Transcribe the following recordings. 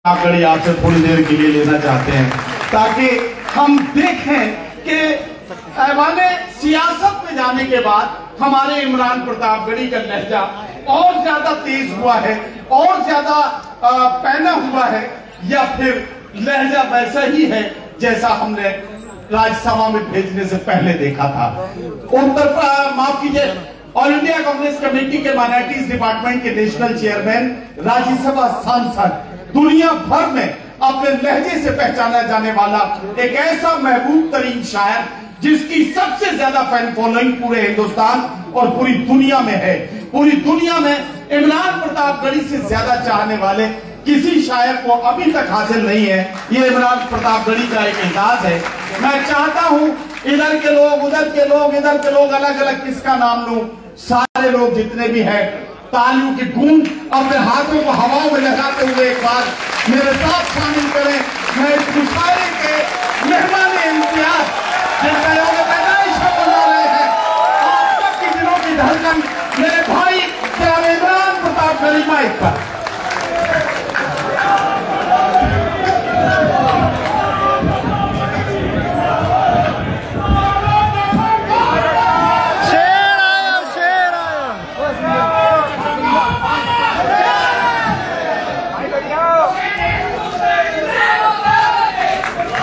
घड़ी आपसे थोड़ी देर के लिए लेना चाहते हैं ताकि हम देखें कि ऐवाने सियासत में जाने के बाद हमारे इमरान प्रतापगढ़ी का लहजा और ज्यादा तेज हुआ है और ज्यादा पैना हुआ है या फिर लहजा वैसा ही है जैसा हमने राज्यसभा में भेजने से पहले देखा था। माफ कीजिए, ऑल इंडिया कांग्रेस कमेटी के माइनॉरिटीज डिपार्टमेंट के नेशनल चेयरमैन, राज्यसभा सांसद, दुनिया भर में अपने लहजे से पहचाना जाने वाला एक ऐसा महबूब तरीन शायर जिसकी सबसे ज्यादा फैन फॉलोइंग पूरे हिंदुस्तान और पूरी दुनिया में है। पूरी दुनिया में इमरान प्रतापगढ़ी से ज्यादा चाहने वाले किसी शायर को अभी तक हासिल नहीं है। ये इमरान प्रतापगढ़ी का एक एजाज है। मैं चाहता हूं इधर के लोग, उधर के लोग, इधर के लोग, अलग अलग किसका नाम लूं, सारे लोग जितने भी हैं तालियों की गूंज अपने हाथों को हवाओं में लगाते हुए एक बार मेरे साथ शामिल करें। मैं इस मुशायरे के मेहमान इम्तियाज जिनका योग पैदाइश बना रहे हैं, आप सबके दिलों की धड़कन मेरे भाई जनाब इमरान प्रतापगढ़ी माइक पर।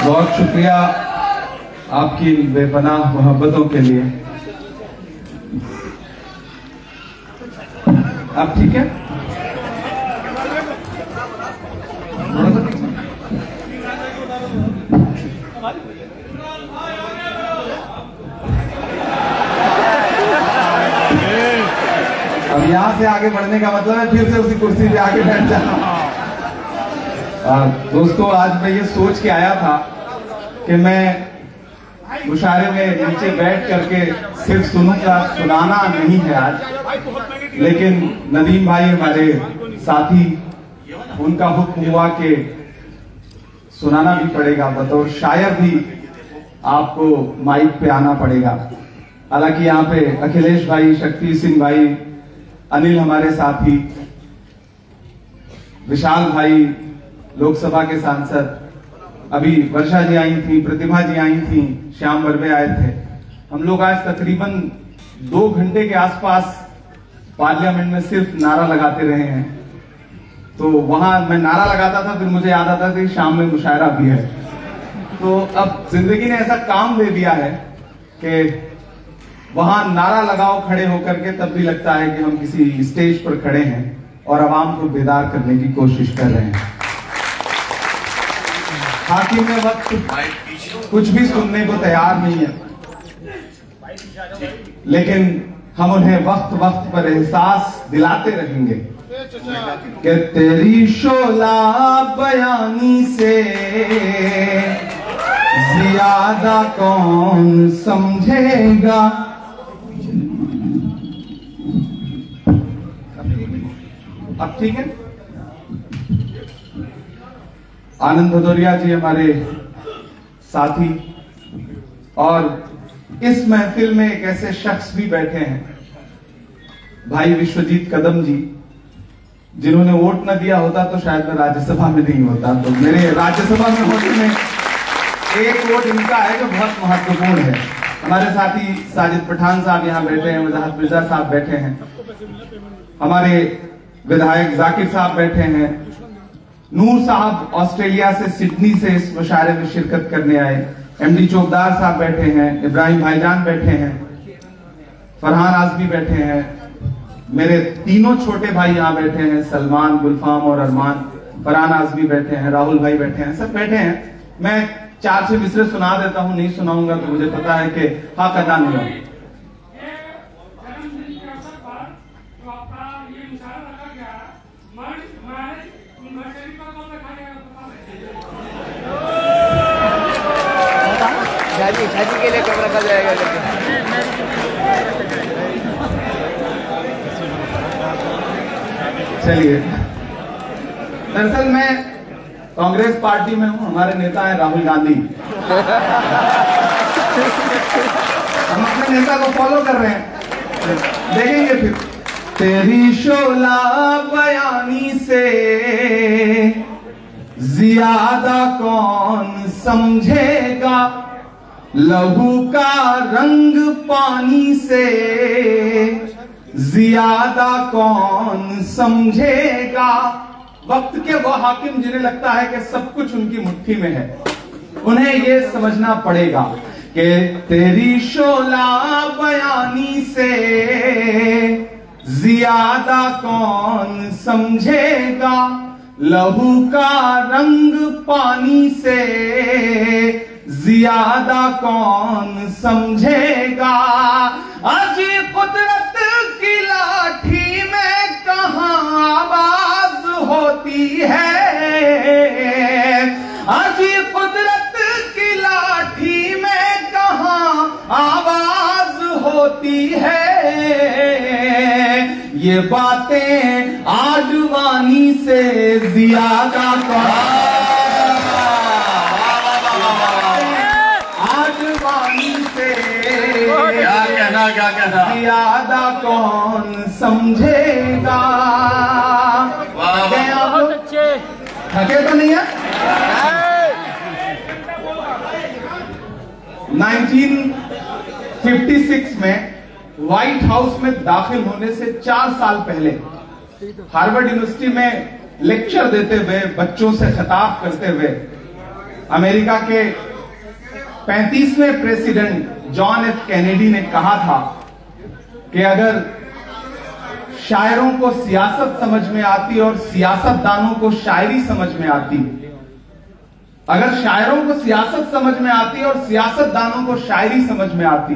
बहुत शुक्रिया आपकी बेपनाह मोहब्बतों के लिए। आप ठीक है? अब यहां से आगे बढ़ने का मतलब है फिर से उसी कुर्सी पे आगे बैठ जाना। दोस्तों, आज मैं ये सोच के आया था कि मैं मुशायरे में नीचे बैठ करके सिर्फ सुनूंगा, सुनाना नहीं है आज, लेकिन नदीम भाई हमारे साथी, उनका हुक्म हुआ कि सुनाना भी पड़ेगा, बतौर शायर भी आपको माइक पे आना पड़ेगा। हालांकि यहाँ पे अखिलेश भाई, शक्ति सिंह भाई, अनिल हमारे साथी, विशाल भाई लोकसभा के सांसद, अभी वर्षा जी आई थी, प्रतिभा जी आई थी, श्याम बर्वे आए थे। हम लोग आज तकरीबन 2 घंटे के आसपास पार्लियामेंट में सिर्फ नारा लगाते रहे हैं। तो वहां मैं नारा लगाता था, फिर मुझे याद आता था कि शाम में मुशायरा भी है। तो अब जिंदगी ने ऐसा काम दे दिया है कि वहां नारा लगाओ खड़े होकर के, तब भी लगता है कि हम किसी स्टेज पर खड़े हैं और आवाम को बेदार करने की कोशिश कर रहे हैं। हाकिम में वक्त कुछ भी सुनने को तैयार नहीं है, लेकिन हम उन्हें वक्त वक्त पर एहसास दिलाते रहेंगे कि तेरी शोला बयानी से ज्यादा कौन समझेगा। अब ठीक है? आनंद भदौरिया जी हमारे साथी, और इस महफिल में एक ऐसे शख्स भी बैठे हैं, भाई विश्वजीत कदम जी, जिन्होंने वोट न दिया होता तो शायद मैं राज्यसभा में नहीं होता। तो मेरे राज्यसभा में होने में एक वोट इनका है जो बहुत महत्वपूर्ण है। हमारे साथी साजिद पठान साहब यहाँ बैठे हैं, वजाहत मिर्जा साहब बैठे हैं, हमारे विधायक जाकिर साहब बैठे हैं, नूर साहब ऑस्ट्रेलिया से, सिडनी से इस मुशायरे में शिरकत करने आए, एमडी चौकदार साहब बैठे हैं, इब्राहिम भाईजान बैठे हैं, फरहान आजमी बैठे हैं, मेरे तीनों छोटे भाई यहाँ बैठे हैं, सलमान, गुलफाम और अरमान, फरहान आजमी बैठे हैं, राहुल भाई बैठे हैं, सब बैठे हैं। मैं 4-6 मिसरे सुना देता हूँ, नहीं सुनाऊंगा तो मुझे पता है कि हक अदा नहीं होगा। शादी के लिए कब रखा जाएगा? चलिए, दरअसल मैं कांग्रेस पार्टी में हूं, हमारे नेता है राहुल गांधी। हम अपने नेता को फॉलो कर रहे हैं, देखेंगे फिर। तेरी शोला बयानी से ज्यादा कौन समझेगा लहू का रंग पानी से, ज्यादा कौन समझेगा। वक्त के वो हाकिम जिन्हें लगता है कि सब कुछ उनकी मुट्ठी में है, उन्हें यह समझना पड़ेगा कि तेरी शोला बयानी से ज्यादा कौन समझेगा लहू का रंग पानी से, ज्यादा कौन समझेगा। अजी कुदरत की लाठी में कहां आवाज होती है, अजी कुदरत की लाठी में कहां आवाज होती है। ये बातें आडवाणी से ज्यादा आडवाणी से क्या कहना ज्यादा कौन समझेगा। बहुत अच्छे थके तो नहीं है। 1956 में व्हाइट हाउस में दाखिल होने से 4 साल पहले हार्वर्ड यूनिवर्सिटी में लेक्चर देते हुए, बच्चों से खिताब करते हुए, अमेरिका के 35वें प्रेसिडेंट जॉन एफ कैनेडी ने कहा था कि अगर शायरों को सियासत समझ में आती और सियासतदानों को शायरी समझ में आती, अगर शायरों को सियासत समझ में आती और सियासतदानों को शायरी समझ में आती,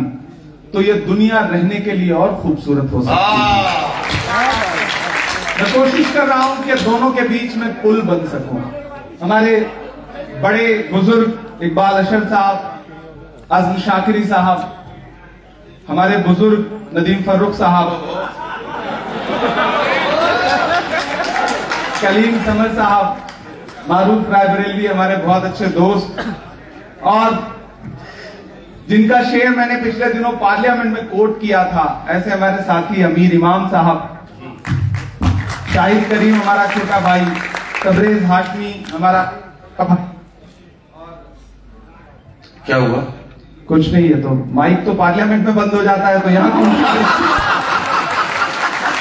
तो ये दुनिया रहने के लिए और खूबसूरत हो सकती है। मैं कोशिश कर रहा हूं कि दोनों के बीच में पुल बन सकूं। हमारे बड़े बुजुर्ग इकबाल अशर साहब, आजम शाकिरी साहब, हमारे बुजुर्ग नदीम फर्रुख साहब, कलीम समर साहब, मारूफ रायबरेलवी हमारे बहुत अच्छे दोस्त, और जिनका शेर मैंने पिछले दिनों पार्लियामेंट में कोट किया था, ऐसे हमारे साथी अमीर इमाम साहब, शाहिद करीम हमारा छोटा भाई, तबरेज हाशमी हमारा भाई। क्या हुआ? कुछ नहीं है, तो माइक तो पार्लियामेंट में बंद हो जाता है, तो यहां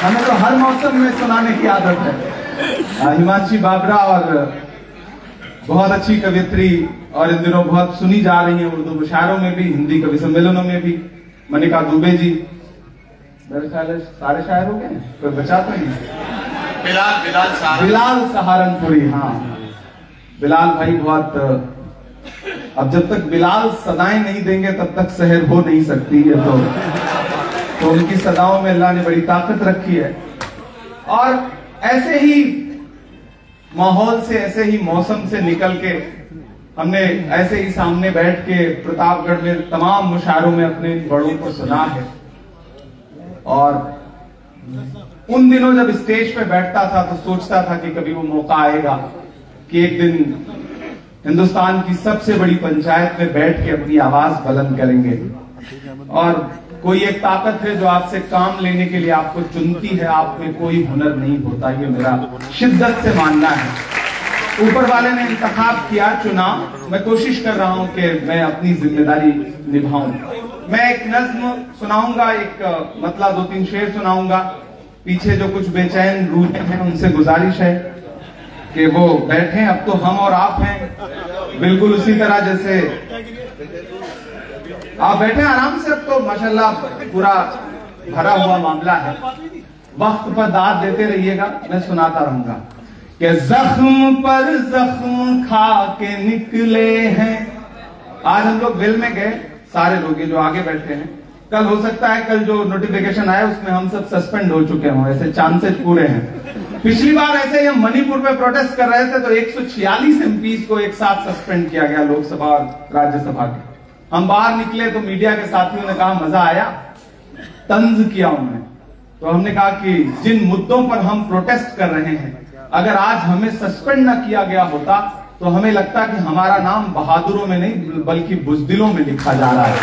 हमें तो हर मौसम में सुनाने की आदत है। हिमांशी बाबरा और बहुत अच्छी कवियत्री, और इन दिनों बहुत सुनी जा रही है उर्दू मुशायरों में भी, हिंदी कवि सम्मेलनों में भी, मनिका दुबे जी। मेरे ख्याल है सारे शायर हो गए, कोई बचा तो नहीं। बिलाल सहारनपुरी, हाँ बिलाल भाई बहुत, अब जब तक बिलाल सदाएं नहीं देंगे तब तक सहर हो नहीं सकती है, तो उनकी सदाओं में अल्लाह ने बड़ी ताकत रखी है। और ऐसे ही माहौल से, ऐसे ही मौसम से निकल के हमने ऐसे ही सामने बैठ के प्रतापगढ़ में तमाम मुशायरों में अपने बड़ों को सुना है। और उन दिनों जब स्टेज पे बैठता था तो सोचता था कि कभी वो मौका आएगा कि एक दिन हिंदुस्तान की सबसे बड़ी पंचायत में बैठ के अपनी आवाज बुलंद करेंगे। और कोई एक ताकत है जो आपसे काम लेने के लिए आपको चुनती है, आप में कोई हुनर नहीं होता, ये मेरा शिद्दत से मानना है। ऊपर वाले ने इंतखाब किया, चुना, मैं कोशिश कर रहा हूं कि मैं अपनी जिम्मेदारी निभाऊं। मैं एक नज्म सुनाऊंगा, एक मतलब 2-3 शेर सुनाऊंगा। पीछे जो कुछ बेचैन रूहें हैं उनसे गुजारिश है कि वो बैठें। अब तो हम और आप हैं बिल्कुल उसी तरह जैसे आप बैठे आराम से। अब तो माशाल्लाह पूरा भरा हुआ मामला है। वक्त पर दाद देते रहिएगा, मैं सुनाता रहूंगा कि जख्म पर जख्म खा के निकले हैं। आज हम लोग दिल में गए, सारे लोग ये जो आगे बैठे हैं। कल हो सकता है कल जो नोटिफिकेशन आया उसमें हम सब सस्पेंड हो चुके हों, ऐसे चांसेस पूरे हैं। पिछली बार ऐसे ही हम मणिपुर में प्रोटेस्ट कर रहे थे तो 146 एमपीज को एक साथ सस्पेंड किया गया, लोकसभा और राज्यसभा के। हम बाहर निकले तो मीडिया के साथियों ने कहा मजा आया, तंज किया उन्होंने। तो हमने कहा कि जिन मुद्दों पर हम प्रोटेस्ट कर रहे हैं, अगर आज हमें सस्पेंड न किया गया होता तो हमें लगता कि हमारा नाम बहादुरों में नहीं बल्कि बुजदिलों में लिखा जा रहा है।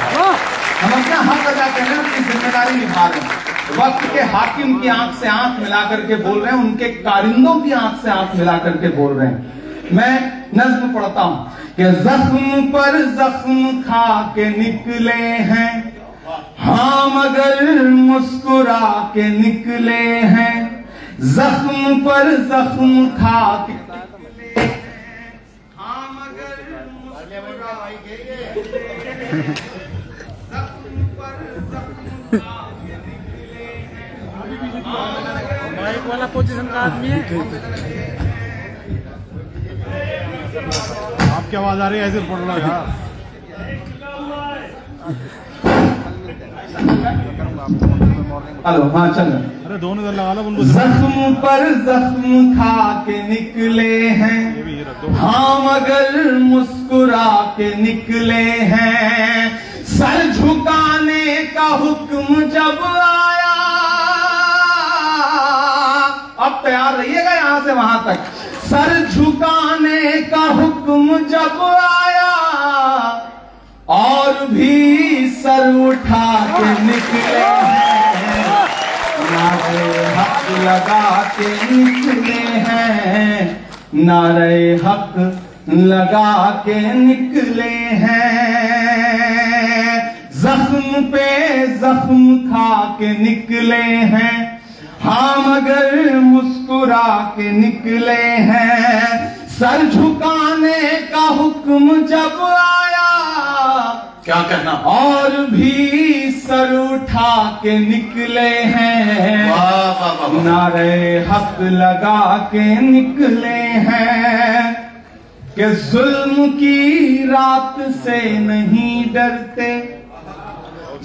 हम अपना हक अदा कर रहे हैं, अपनी जिम्मेदारी निभा रहे हैं। वक्त के हाकिम की आंख से आंख मिला करके बोल रहे हैं, उनके कारिंदों की आंख से आंख मिला करके बोल रहे हैं मैं नज्म पढ़ता हूं कि जख्म पर जख्म खा के निकले हैं, हाँ मगर मुस्कुरा के निकले हैं। जख्म पर जख्म खा के निकले हैं, हाँ मगर मुस्कुरा के निकले हैं। जख्म पर जख्म खा के निकले हैं, बाइक वाला पोजीशन का आदमी है। आपकी आवाज आ रही है, ऐसे पढ़ लो यार। हेलो, हाँ चल। अरे दोनों इधर लगा लो उनको। जख्म पर जख्म खा के निकले हैं, हाँ मगर मुस्कुरा के निकले हैं। सर झुकाने का हुक्म जब आया, अब तैयार रहिएगा यहां से वहां तक। सर झुकाने का हुक्म जब आया, और भी सर उठा के निकले हैं। नारे हक लगा के निकले हैं, नारे हक लगा के निकले हैं। जख्म पे जख्म खा के निकले हैं, हाँ मगर मुस्कुरा के निकले हैं। सर झुकाने का हुक्म जब आया, क्या कहना, और भी सर उठा के निकले हैं। वाह वाह वाह। नारे हक लगा के निकले हैं कि जुल्म की रात से नहीं डरते,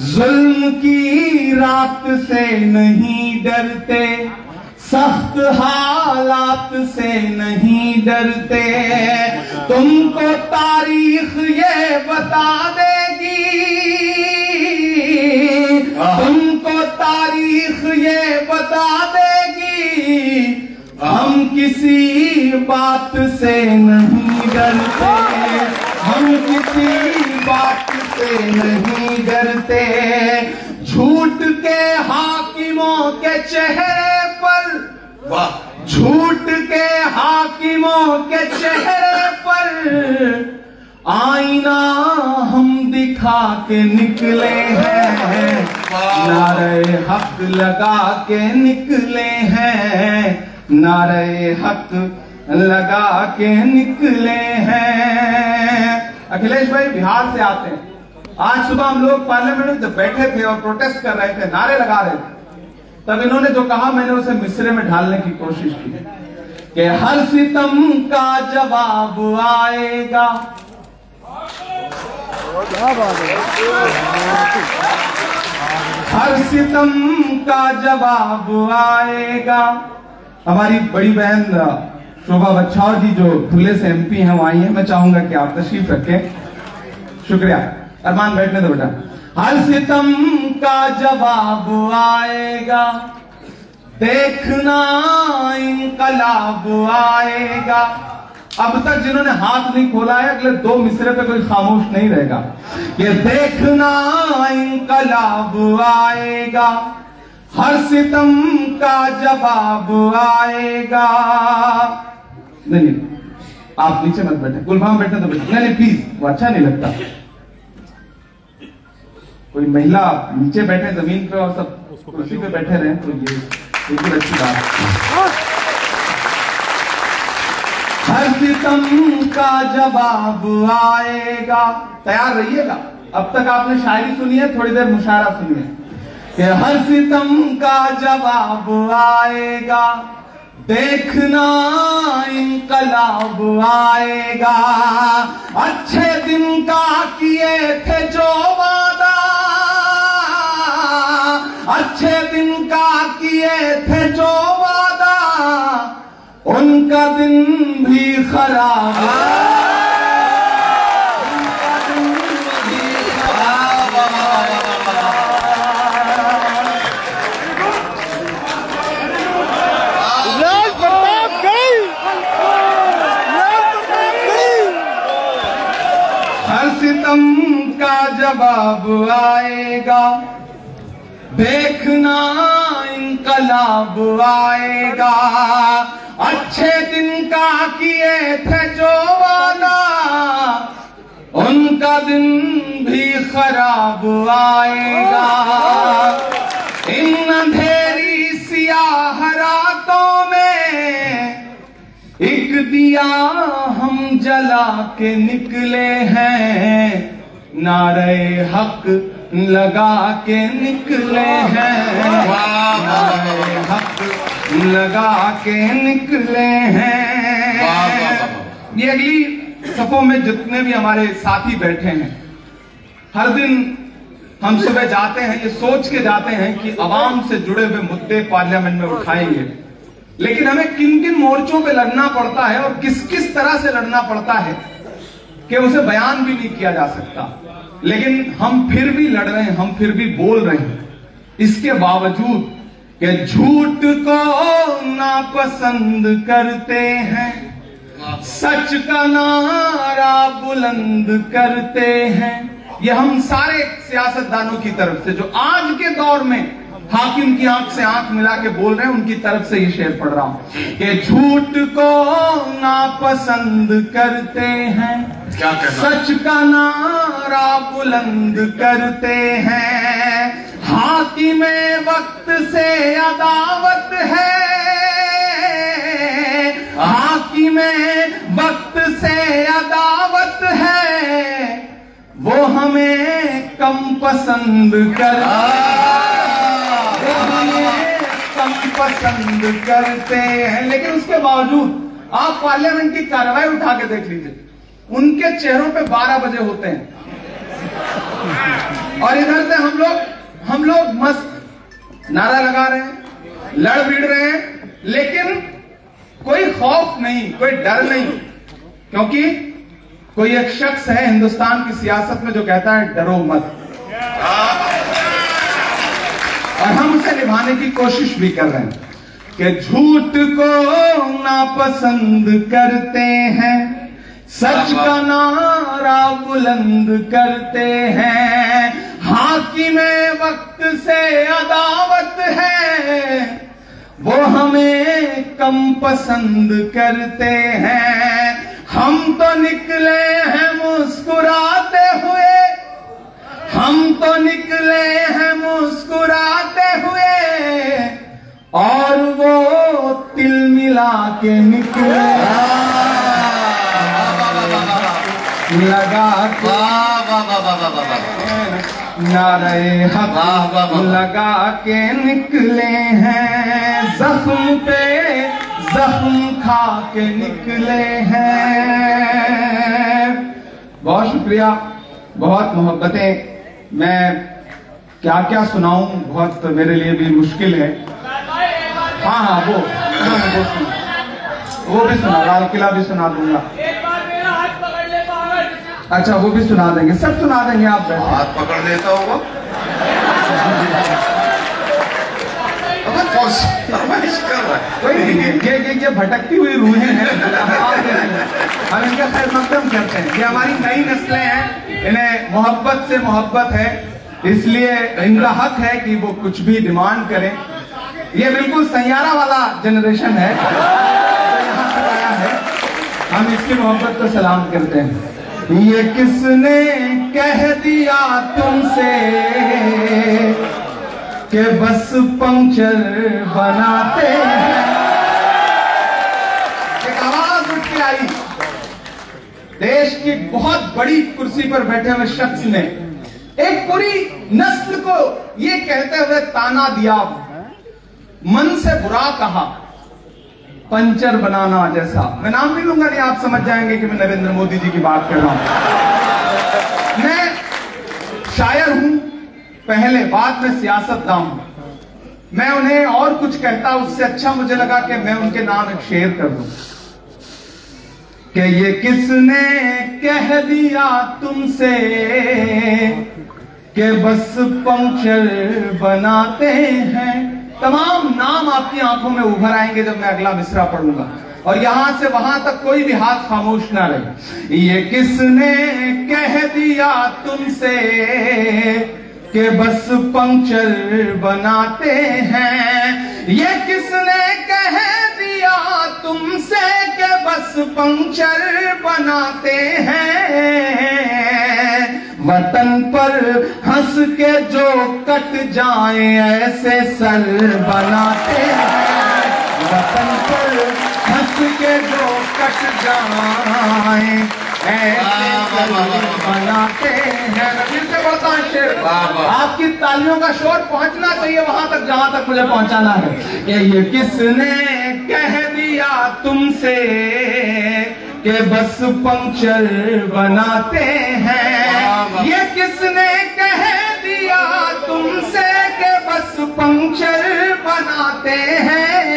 जुल्म की रात से नहीं डरते, सख्त हालात से नहीं डरते। तुमको तारीख ये बता देगी, तुमको तारीख ये बता देगी, हम किसी बात से नहीं डरते, हम किसी बात से नहीं डरते। झूठ के हाकिमों के चेहरे पर, वाह, झूठ के हाकिमों के चेहरे पर आईना हम दिखा के निकले हैं। नारे हक लगा के निकले हैं, नारे हक लगा के निकले हैं। अखिलेश भाई बिहार से आते हैं। आज सुबह हम लोग पार्लियामेंट में बैठे थे और प्रोटेस्ट कर रहे थे, नारे लगा रहे थे। तब इन्होंने जो कहा मैंने उसे मिसरे में ढालने की कोशिश की कि हर सितम का जवाब आएगा, हर सितम का जवाब आएगा। हमारी बड़ी बहन शोभा बच्छाव जी जो धुले से एमपी हैं वो आई हैं, मैं चाहूंगा कि आप तशरीफ रखें। शुक्रिया। अरमान बैठने दो बेटा। हर सितम का जवाब आएगा, देखना इनकलाब आएगा। अब तक जिन्होंने हाथ नहीं खोला है अगले दो मिसरे पे कोई खामोश नहीं रहेगा। ये देखना इनकलाब आएगा, हर सितम का जवाब आएगा। नहीं आप नीचे मत बैठे, गुलफाम बैठने तो बैठे। नहीं प्लीज, वो अच्छा नहीं लगता। कोई महिला नीचे बैठे जमीन पे और सब कुर्सी पे बैठे रहे तो ये बिल्कुल अच्छी बात है। हर सितम का जवाब आएगा। तैयार रहिएगा। अब तक आपने शायरी सुनी है, थोड़ी देर मुशायरा सुनिए कि हर सितम का जवाब आएगा, देखना इनकलाब आएगा। अच्छे दिन का किए थे जो वादा, अच्छे दिन का किए थे जो वादा, उनका दिन भी खराब उनका दिन भी खराब। हर सितम का जवाब आएगा, देखना इनकलाब आएगा। अच्छे दिन का किए थे जो वादा, उनका दिन भी खराब आएगा। इन अंधेरी सियाह रातों में एक दिया हम जला के निकले हैं, नारे हक लगा के निकले हैं, नारे हक लगा के निकले हैं। ये अगली सफों में जितने भी हमारे साथी बैठे हैं, हर दिन हम सुबह जाते हैं ये सोच के जाते हैं कि आवाम से जुड़े हुए मुद्दे पार्लियामेंट में उठाएंगे, लेकिन हमें किन किन मोर्चों पे लड़ना पड़ता है और किस किस तरह से लड़ना पड़ता है कि उसे बयान भी नहीं किया जा सकता। लेकिन हम फिर भी लड़ रहे हैं, हम फिर भी बोल रहे हैं, इसके बावजूद कि झूठ को नापसंद करते हैं, सच का नारा बुलंद करते हैं। ये हम सारे सियासतदानों की तरफ से जो आज के दौर में हाकिम की आंख से आंख मिला के बोल रहे हैं, उनकी तरफ से ये शेर पढ़ रहा हूं कि झूठ को नापसंद करते हैं, क्या कहना? सच का नारा बुलंद करते हैं। हाकिम वक्त से अदावत है, हाकिम वक्त से अदावत है, वो हमें कम पसंद करते पसंद करते हैं। लेकिन उसके बावजूद आप पार्लियामेंट की कार्रवाई उठा के देख लीजिए, उनके चेहरों पे 12 बजे होते हैं और इधर से हम लोग मस्त नारा लगा रहे हैं, लड़ भिड़ रहे हैं, लेकिन कोई खौफ नहीं, कोई डर नहीं, क्योंकि कोई एक शख्स है हिंदुस्तान की सियासत में जो कहता है डरो मत, और हम उसे निभाने की कोशिश भी कर रहे हैं कि झूठ को नापसंद करते हैं, सच का नारा बुलंद करते हैं। हाकिम वक्त से अदावत है, वो हमें कम पसंद करते हैं। हम तो निकले हैं मुस्कुराते हुए, हम तो निकले हैं मुस्कुराते हुए, और वो तिल मिला के निकले लगा के नारे हक लगा के निकले हैं, जख्म पे जख्म खा के निकले हैं। बहुत शुक्रिया, बहुत मोहब्बतें। मैं क्या क्या सुनाऊं, बहुत मेरे लिए भी मुश्किल है। हाँ वो भी सुना, लाल किला भी सुना दूंगा। अच्छा वो भी सुना देंगे, सब सुना देंगे। आप हाथ पकड़ लेता होगा, कोई नहीं, ये भटकती हुई रूहें हैं, हम इनका खैर मकदम करते हैं। ये हमारी नई नस्लें हैं, इन्हें मोहब्बत से मोहब्बत है, इसलिए इनका हक है कि वो कुछ भी डिमांड करें। ये बिल्कुल सैयारा वाला जनरेशन है, यहाँ तक आया है, हम इसकी मोहब्बत को सलाम करते हैं। ये किसने कह दिया तुमसे कि बस पंक्चर बनाते हैं। एक आवाज उठ के आई, देश की बहुत बड़ी कुर्सी पर बैठे हुए शख्स ने एक पूरी नस्ल को ये कहते हुए ताना दिया, मन से बुरा कहा, पंचर बनाना जैसा। मैं नाम नहीं लूंगा, नहीं आप समझ जाएंगे कि मैं नरेंद्र मोदी जी की बात कर रहा हूं। मैं शायर हूं पहले, बाद में सियासतदान हूं। मैं उन्हें और कुछ कहता, उससे अच्छा मुझे लगा कि मैं उनके नाम एक शेर कर दूं कि ये किसने कह दिया तुमसे कि बस पंक्चर बनाते हैं। तमाम नाम आपकी आंखों में उभर आएंगे जब मैं अगला मिसरा पढ़ूंगा, और यहां से वहां तक कोई भी हाथ खामोश ना रहे। ये किसने कह दिया तुमसे कि बस पंक्चर बनाते हैं, ये किसने कह दिया तुमसे के बस पंक्चर बनाते हैं, वतन पर हंस के जो कट जाए ऐसे सर बनाते हैं, वतन पर हंस के जो कट जाए ऐसे सर बनाते हैं। फिर से बढ़ता है शेर, आपकी तालियों का शोर पहुंचना चाहिए वहां तक जहां तक मुझे पहुंचाना है कि ये किसने कह दिया तुमसे कि बस पंक्चर बनाते हैं, ये किसने कह दिया तुमसे कि बस पंक्चर बनाते हैं,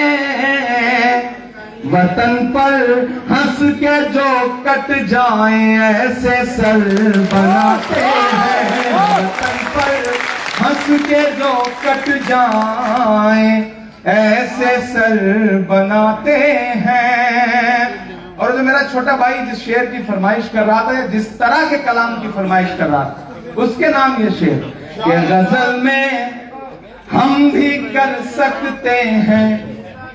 वतन पर हंस के जो कट जाए ऐसे सर बनाते हैं, वतन पर हंस के जो कट जाए ऐसे सर बनाते हैं। और जो मेरा छोटा भाई जिस शेर की फरमाइश कर रहा था, जिस तरह के कलाम की फरमाइश कर रहा था, उसके नाम ये शेर कि गजल में हम भी कर सकते हैं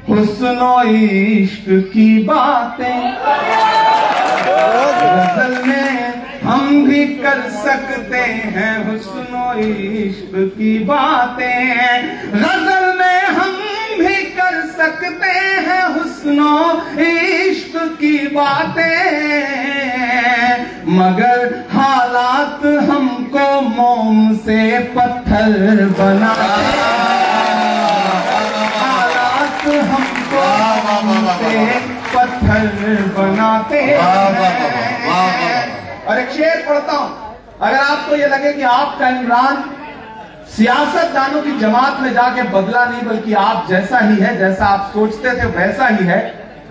हुस्न इश्क की बातें, गजल में हम भी कर सकते हैं हुस्न इश्क की बातें, गजल में हम भी कर सकते हैं हुस्न इश्क की बातें, मगर हालात हमको मोम से पत्थर बनाते हैं, हमको से पत्थर बनाते हैं। और एक शेर पढ़ता हूं, अगर आपको ये लगे कि आपका इमरान सियासतदानों की जमात में जाके बदला नहीं बल्कि आप जैसा ही है, जैसा आप सोचते थे वैसा ही है,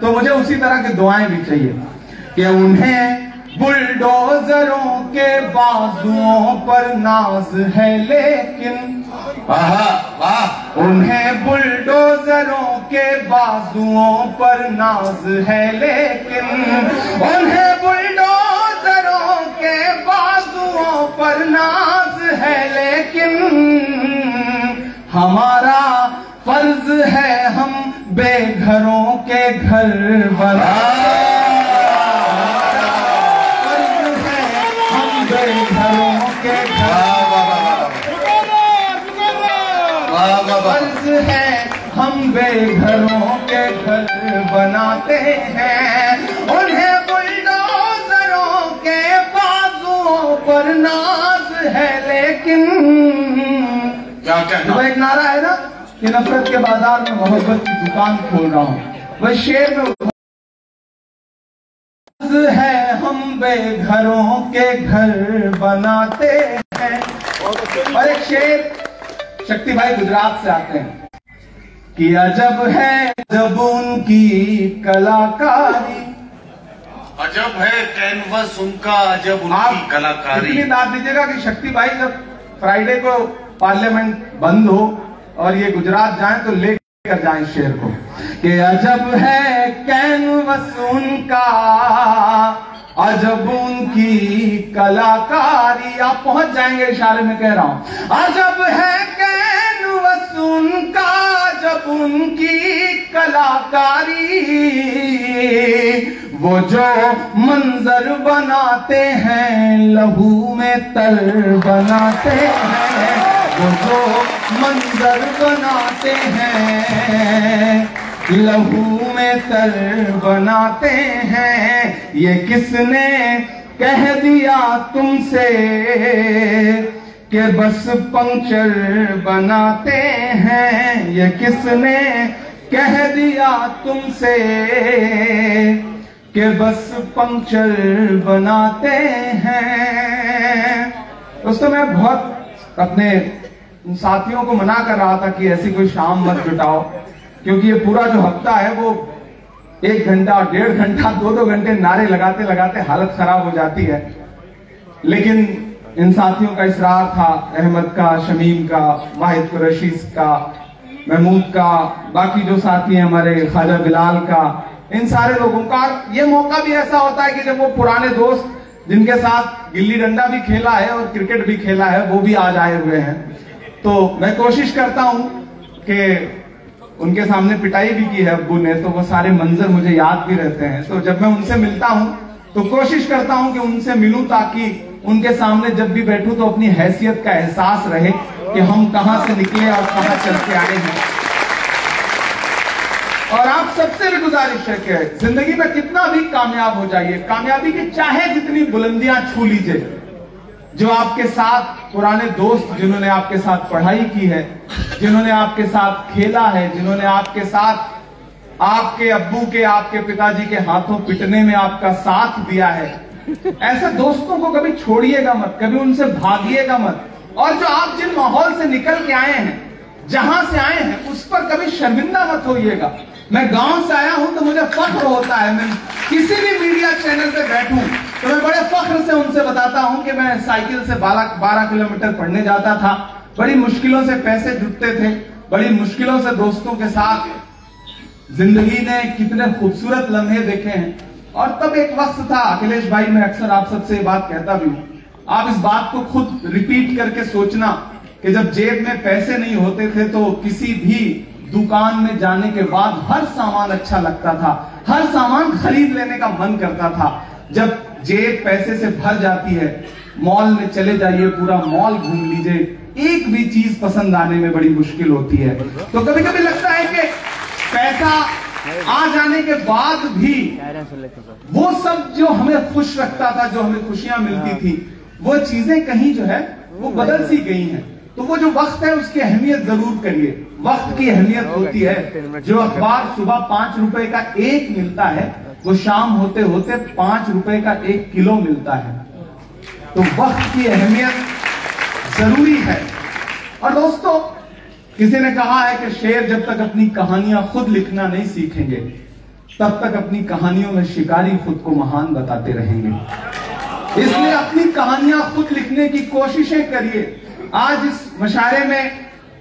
तो मुझे उसी तरह की दुआएं भी चाहिए कि उन्हें बुलडोजरों के बाजुओं पर नाज है लेकिन उन्हें बुलडोजरों के बाजुओं पर नाज है लेकिन, उन्हें बुलडोजरों के बाजुओं पर नाज है लेकिन, हमारा फर्ज है हम बेघरों के घर बनाए, घरों के फर्ज है हम बेघरों के घर बनाते हैं, उन्हें बुलडोजरों के बाजुओं पर नाज है लेकिन, क्या कहना, एक नारा है ना कि नफरत के बाजार में मोहब्बत की दुकान खोल रहा हूं, वह शेर में है हम बेघरों के घर बनाते हैं। और एक शेर शक्ति भाई गुजरात से आते हैं कि अजब है जब उनकी कलाकारी, अजब है कैनवस उनका, अजब उनकी कलाकारी। इतनी दाद दीजिएगा कि शक्ति भाई जब फ्राइडे को पार्लियामेंट बंद हो और ये गुजरात जाएं तो लेकर जाएं शेर को कि अजब है कैनवस उनका, अजब उनकी कलाकारी। आप पहुंच जाएंगे, इशारे में कह रहा हूं। अजब है कैनवस उनका, जब उनकी कलाकारी, वो जो मंजर बनाते हैं लहू में तर बनाते हैं, वो जो मंजर बनाते हैं लहू में तर बनाते हैं। ये किसने कह दिया तुमसे कि बस पंक्चर बनाते हैं, ये किसने कह दिया तुमसे कि बस पंक्चर बनाते हैं। दोस्तों मैं बहुत अपने साथियों को मना कर रहा था कि ऐसी कोई शाम मत जुटाओ, क्योंकि ये पूरा जो हफ्ता है वो 1 घंटा, 1.5 घंटा, 2-2 घंटे नारे लगाते लगाते हालत खराब हो जाती है। लेकिन इन साथियों का इसरार था, अहमद का, शमीम का, वाहिद कुरैशी का, महमूद का, बाकी जो साथी हैं हमारे, ख्वाजा बिलाल का, इन सारे लोगों का। ये मौका भी ऐसा होता है कि जब वो पुराने दोस्त जिनके साथ गिल्ली डंडा भी खेला है और क्रिकेट भी खेला है वो भी आज आए हुए हैं, तो मैं कोशिश करता हूं कि उनके सामने पिटाई भी की है अब्बू ने, तो वो सारे मंजर मुझे याद भी रहते हैं। तो जब मैं उनसे मिलता हूं तो कोशिश करता हूं कि उनसे मिलूं, ताकि उनके सामने जब भी बैठूं तो अपनी हैसियत का एहसास रहे कि हम कहां से निकले और कहां चल के आए हैं। और आप सबसे भी गुजारिश है कि जिंदगी में कितना भी कामयाब हो जाइए, कामयाबी की चाहे जितनी बुलंदियां छू लीजिए, जो आपके साथ पुराने दोस्त जिन्होंने आपके साथ पढ़ाई की है, जिन्होंने आपके साथ खेला है, जिन्होंने आपके साथ आपके अब्बू के, आपके पिताजी के हाथों पिटने में आपका साथ दिया है, ऐसे दोस्तों को कभी छोड़िएगा मत, कभी उनसे भागिएगा मत। और जो आप जिन माहौल से निकल के आए हैं, जहां से आए हैं, उस पर कभी शर्मिंदा मत होइएगा। मैं गांव से आया हूं तो मुझे फख्र होता है, मैं किसी भी मीडिया चैनल पे बैठूं तो मैं बड़े फख्र से उनसे बताता हूं कि मैं साइकिल से 12 किलोमीटर पढ़ने जाता था, बड़ी मुश्किलों से पैसे जुटते थे, बड़ी मुश्किलों से दोस्तों के साथ जिंदगी ने कितने खूबसूरत लम्हे देखे हैं। और तब एक वक्त था अखिलेश भाई, मैं अक्सर आप सबसे ये बात कहता भी हूं, आप इस बात को खुद रिपीट करके सोचना कि जब जेब में पैसे नहीं होते थे तो किसी भी दुकान में जाने के बाद हर सामान अच्छा लगता था, हर सामान खरीद लेने का मन करता था। जब जेब पैसे से भर जाती है, मॉल में चले जाइए, पूरा मॉल घूम लीजिए, एक भी चीज पसंद आने में बड़ी मुश्किल होती है। तो कभी कभी लगता है कि पैसा आ जाने के बाद भी वो सब जो हमें खुश रखता था, जो हमें खुशियां मिलती थी, वो चीजें कहीं जो है वो बदल सी गई हैं। तो वो जो वक्त है उसकी अहमियत जरूर करिए। वक्त की अहमियत होती है, जो अखबार सुबह 5 रुपए का एक मिलता है, वो शाम होते होते 5 रुपए का 1 किलो मिलता है। तो वक्त की अहमियत जरूरी है। और दोस्तों, किसी ने कहा है कि शेर जब तक अपनी कहानियां खुद लिखना नहीं सीखेंगे, तब तक अपनी कहानियों में शिकारी खुद को महान बताते रहेंगे। इसलिए अपनी कहानियां खुद लिखने की कोशिशें करिए। आज इस मुशायरे में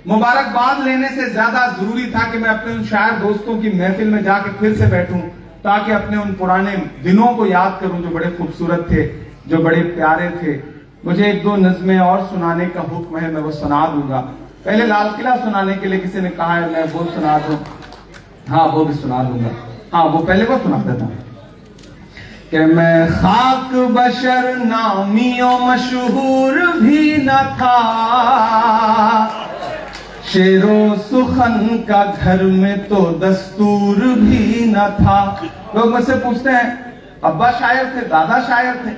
मुबारकबाद लेने से ज्यादा जरूरी था कि मैं अपने उन शायर दोस्तों की महफिल में जाके फिर से बैठूं, ताकि अपने उन पुराने दिनों को याद करूं जो बड़े खूबसूरत थे, जो बड़े प्यारे थे। मुझे 1-2 नज़्में और सुनाने का हुक्म है, मैं वो सुना दूंगा। पहले लाल किला सुनाने के लिए किसी ने कहा है, मैं वो सुना दूं। हाँ, वो भी सुना दूंगा। हाँ, वो पहले वो सुना देता हूं कि मैं खाक बशर नामियों मशहूर भी न था, शेरो सुखन का घर में तो दस्तूर भी न था। लोग मुझसे पूछते हैं, अब्बा शायर थे, दादा शायर थे?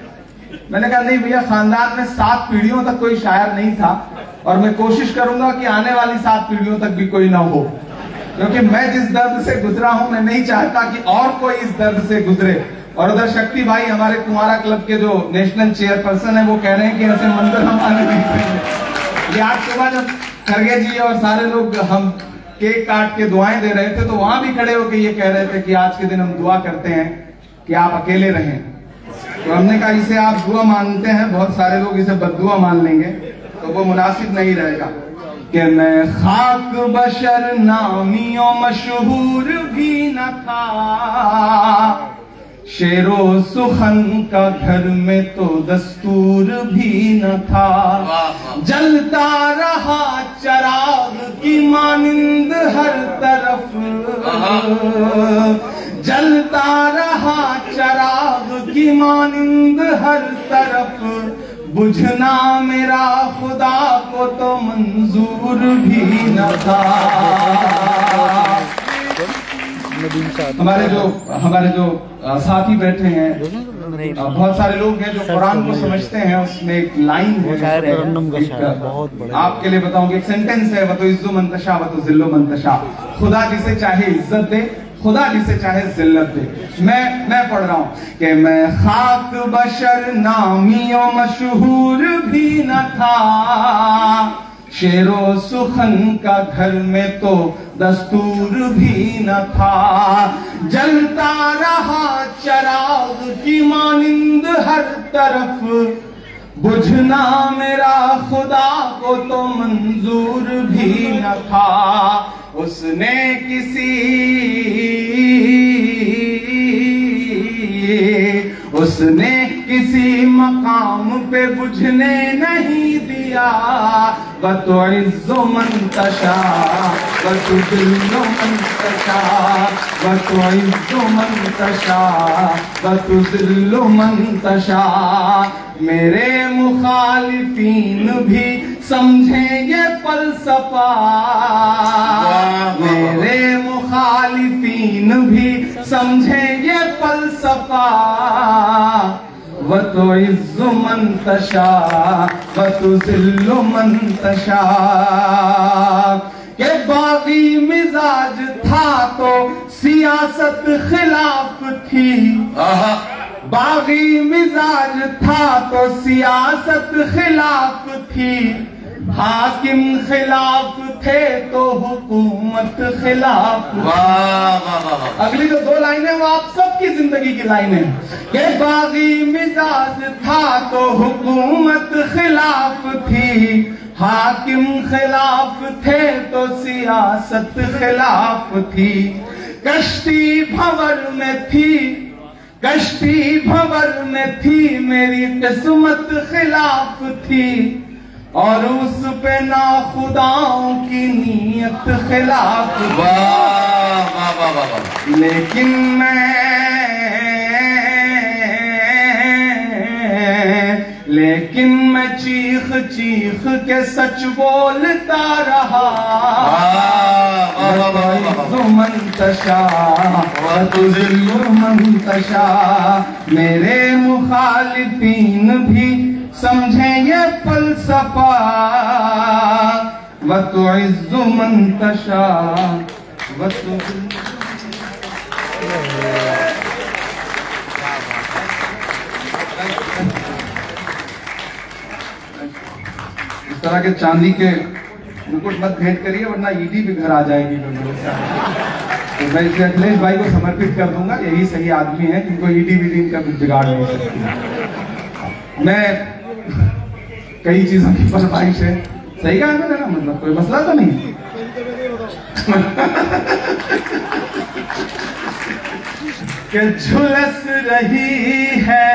मैंने कहा नहीं भैया, खानदान में 7 पीढ़ियों तक कोई शायर नहीं था, और मैं कोशिश करूंगा कि आने वाली 7 पीढ़ियों तक भी कोई ना हो, क्योंकि मैं जिस दर्द से गुजरा हूं, मैं नहीं चाहता कि और कोई इस दर्द से गुजरे। और उधर शक्ति भाई, हमारे कुमारा क्लब के जो नेशनल चेयरपर्सन है, वो कह रहे हैं कि ऐसे मंदिर हम आने नहीं देंगे। आज सुबह जब खरगे जी और सारे लोग हम केक काट के दुआएं दे रहे थे, तो वहां भी खड़े होकर ये कह रहे थे कि आज के दिन हम दुआ करते हैं कि आप अकेले रहें। तो हमने कहा इसे आप दुआ मानते हैं, बहुत सारे लोग इसे बद्दुआ मान लेंगे, तो वो मुनासिब नहीं रहेगा। कि मैं खाक बशर नामियों मशहूर भी न था, शेरो सुखन का घर में तो दस्तूर भी न था। जलता रहा चराग की मानिंद हर तरफ, जलता रहा चराग की मानिंद हर तरफ, बुझना मेरा खुदा को तो मंजूर भी न था। हमारे जो साथी बैठे हैं, बहुत सारे लोग हैं जो कुरान को समझते हैं। उसमें एक लाइन है, आपके लिए बताऊं कि एक सेंटेंस है, वतो इज्जो मंतशा वतो जिल्लो मंतशा। खुदा जिसे चाहे इज्जत दे, खुदा जिसे चाहे जिल्लत दे। मैं पढ़ रहा हूं कि मैं खाक बशर नामियों मशहूर भी न था, शेरो सुखन का घर में तो दस्तूर भी न था। जलता रहा चराग की मानिंद हर तरफ, बुझना मेरा खुदा को तो मंजूर भी न था। उसने उसने किसी मकाम पे बुझने नहीं दिया। वतुइज़्ज़ु मन तशा वतुज़िल्लु मन तशा वतुइज़्ज़ु मन तशा वतुज़िल्लु मन तशा। मेरे मुखालिफीन भी समझे ये फलसफा, मेरे मुखालिफीन भी समझे ये फलसफा। वतुइज़्ज़ु मन तशा वतुज़िल्लु मन तशा। के बागी मिजाज था तो सियासत खिलाफ थी, बागी मिजाज था तो सियासत खिलाफ थी। हाकिम खिलाफ थे तो हुकूमत खिलाफ। अगली जो दो लाइनें वो आप सबकी जिंदगी की लाइनें। ये बागी मिजाज था तो हुकूमत खिलाफ थी, हाकिम खिलाफ थे तो सियासत खिलाफ थी। कश्ती भंवर में थी, कश्ती भंवर में थी, मेरी किस्मत खिलाफ थी। और उस पे ना खुदाओं की नीयत खिलाफ। लेकिन मैं चीख चीख के सच बोलता रहा। वतुइज़्ज़ु मन तशा वतुज़िल्लु मन तशा। मेरे मुखालिफीन भी समझे ये फलसफा। वतुइज़्ज़ु मन तशा वतुज़िल्लु। इस तरह के चांदी के मुकुट मत भेंट करिए वरना ईडी भी घर आ जाएगी। तो मैं इसे अखिलेश भाई को समर्पित कर दूंगा, यही सही आदमी है जिनको ईडी वीडी का कुछ बिगाड़ नहीं सकती। मैं कई चीजों की फरमाइश है, सही कहा है ना, मतलब कोई मसला तो नहीं। कि झुलस रही है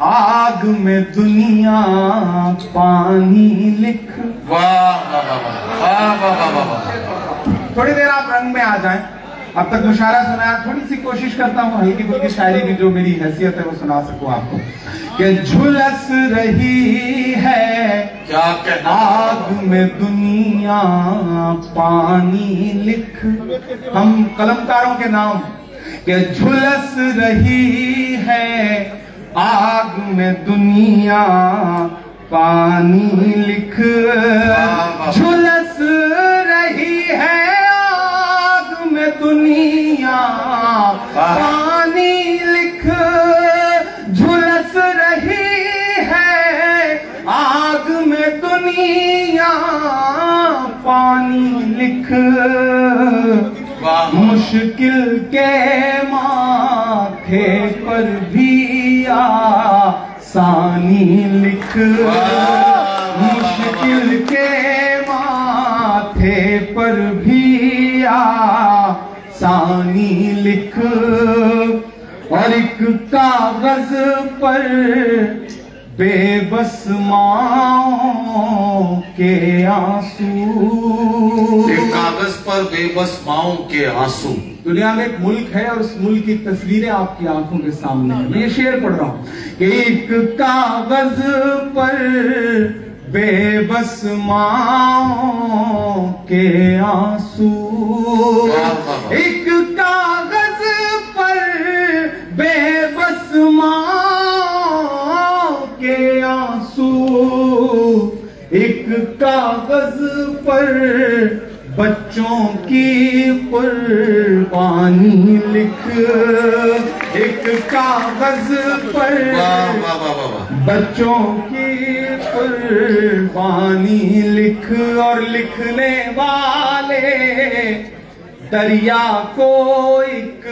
आग में दुनिया पानी लिख। थोड़ी देर आप रंग में आ जाएं। अब तक मुशायरा सुनाया, थोड़ी सी कोशिश करता हूँ हल्की फुल्की शायरी की जो मेरी हैसियत है वो सुना सकूं आपको। कि झुलस रही है क्या कहना आग में दुनिया पानी लिख। हम कलमकारों के नाम। कि झुलस रही है आग में दुनिया पानी लिख। झुलस रही है आग में दुनिया पानी लिख। झुलस रही है आग में दुनिया पानी लिख। मुश्किल के माथे पर भी आसानी लिख। मुश्किल के माथे पर भी आसानी लिख। और एक कागज पर बेबस माओ के आंसू। एक कागज पर बेबस माओ के आंसू। दुनिया में एक मुल्क है और उस मुल्क की तस्वीरें आपकी आंखों के सामने है। मैं ये शेर पढ़ रहा हूं कि एक कागज पर बेबस माओ के आंसू। एक कागज पर बेबस माओ के आंसू। एक कागज पर बच्चों की कुर्बानी लिख। एक कागज पर बच्चों की कुर्बानी लिख। और लिखने वाले दरिया को एक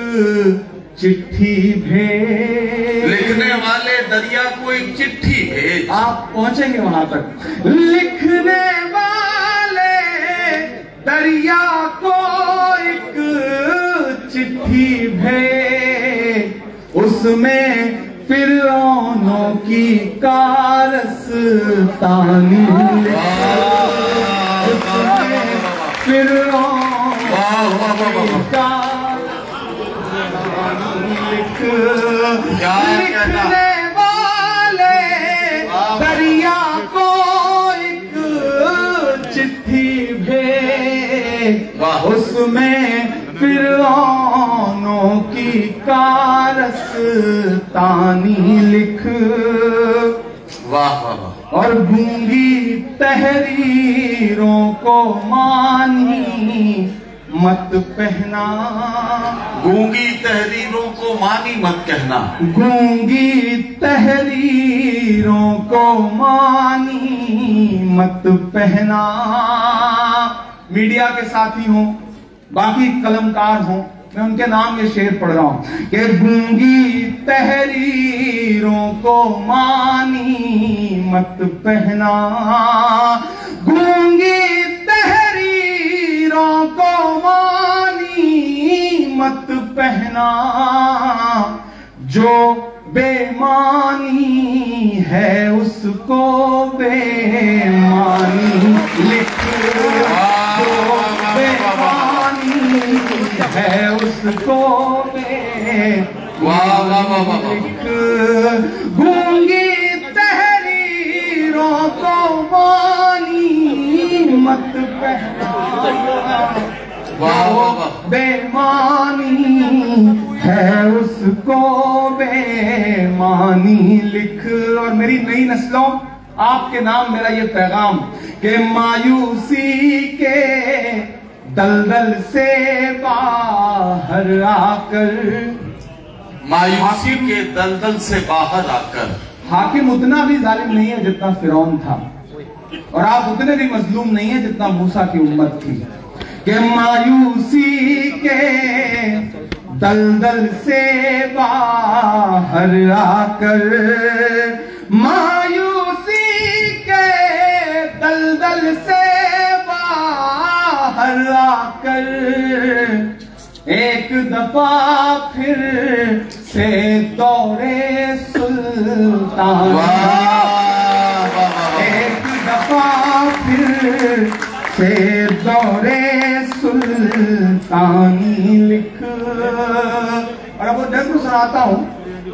चिट्ठी भेज। लिखने वाले दरिया को एक चिट्ठी भेज। आप पहुंचेंगे वहां तक। लिखने वाले दरिया को एक चिट्ठी भेज। उसमें फिरौनों की कारस्तानी लिखने वाले दरिया को एक चिट्ठी भेज, उसमें फिरौनों की कारस्तानी लिख। वाह वाह वाह। और गूंगी तहरीरों को मानी मत पहना, गूंगी तहरीरों को मानी मत कहना, गूंगी तहरीरों को मानी मत पहना। मीडिया के साथी हों, बाकी कलमकार हों, मैं उनके नाम ये शेर पढ़ रहा हूं कि गूंगी तहरीरों को मानी मत पहना, गूंगी तहरीरों को मानी मत पहना। जो बेमानी है उसको बेमानी लिख, जो बेमानी है उसको लिख। गूंगी तहरीरों को मानी मत पहना, बेमानी है उसको बेमानी लिख। और मेरी नई नस्लों, आपके नाम मेरा ये पैगाम कि मायूसी के दलदल से बाहर आकर, मायूसी के दलदल से बाहर आकर, हाकिम उतना भी जालिम नहीं है जितना फिरौन था, और आप उतने भी मजलूम नहीं है जितना मूसा की उम्मत थी। कि मायूसी के दलदल से बाहर आकर, मायूसी के दलदल से बाहर आकर, एक दफा फिर से दौरे सुल्तान, एक दफा फिर से दौरे सुल्तानी लिख। और अब वो नज़्म सुनाता हूं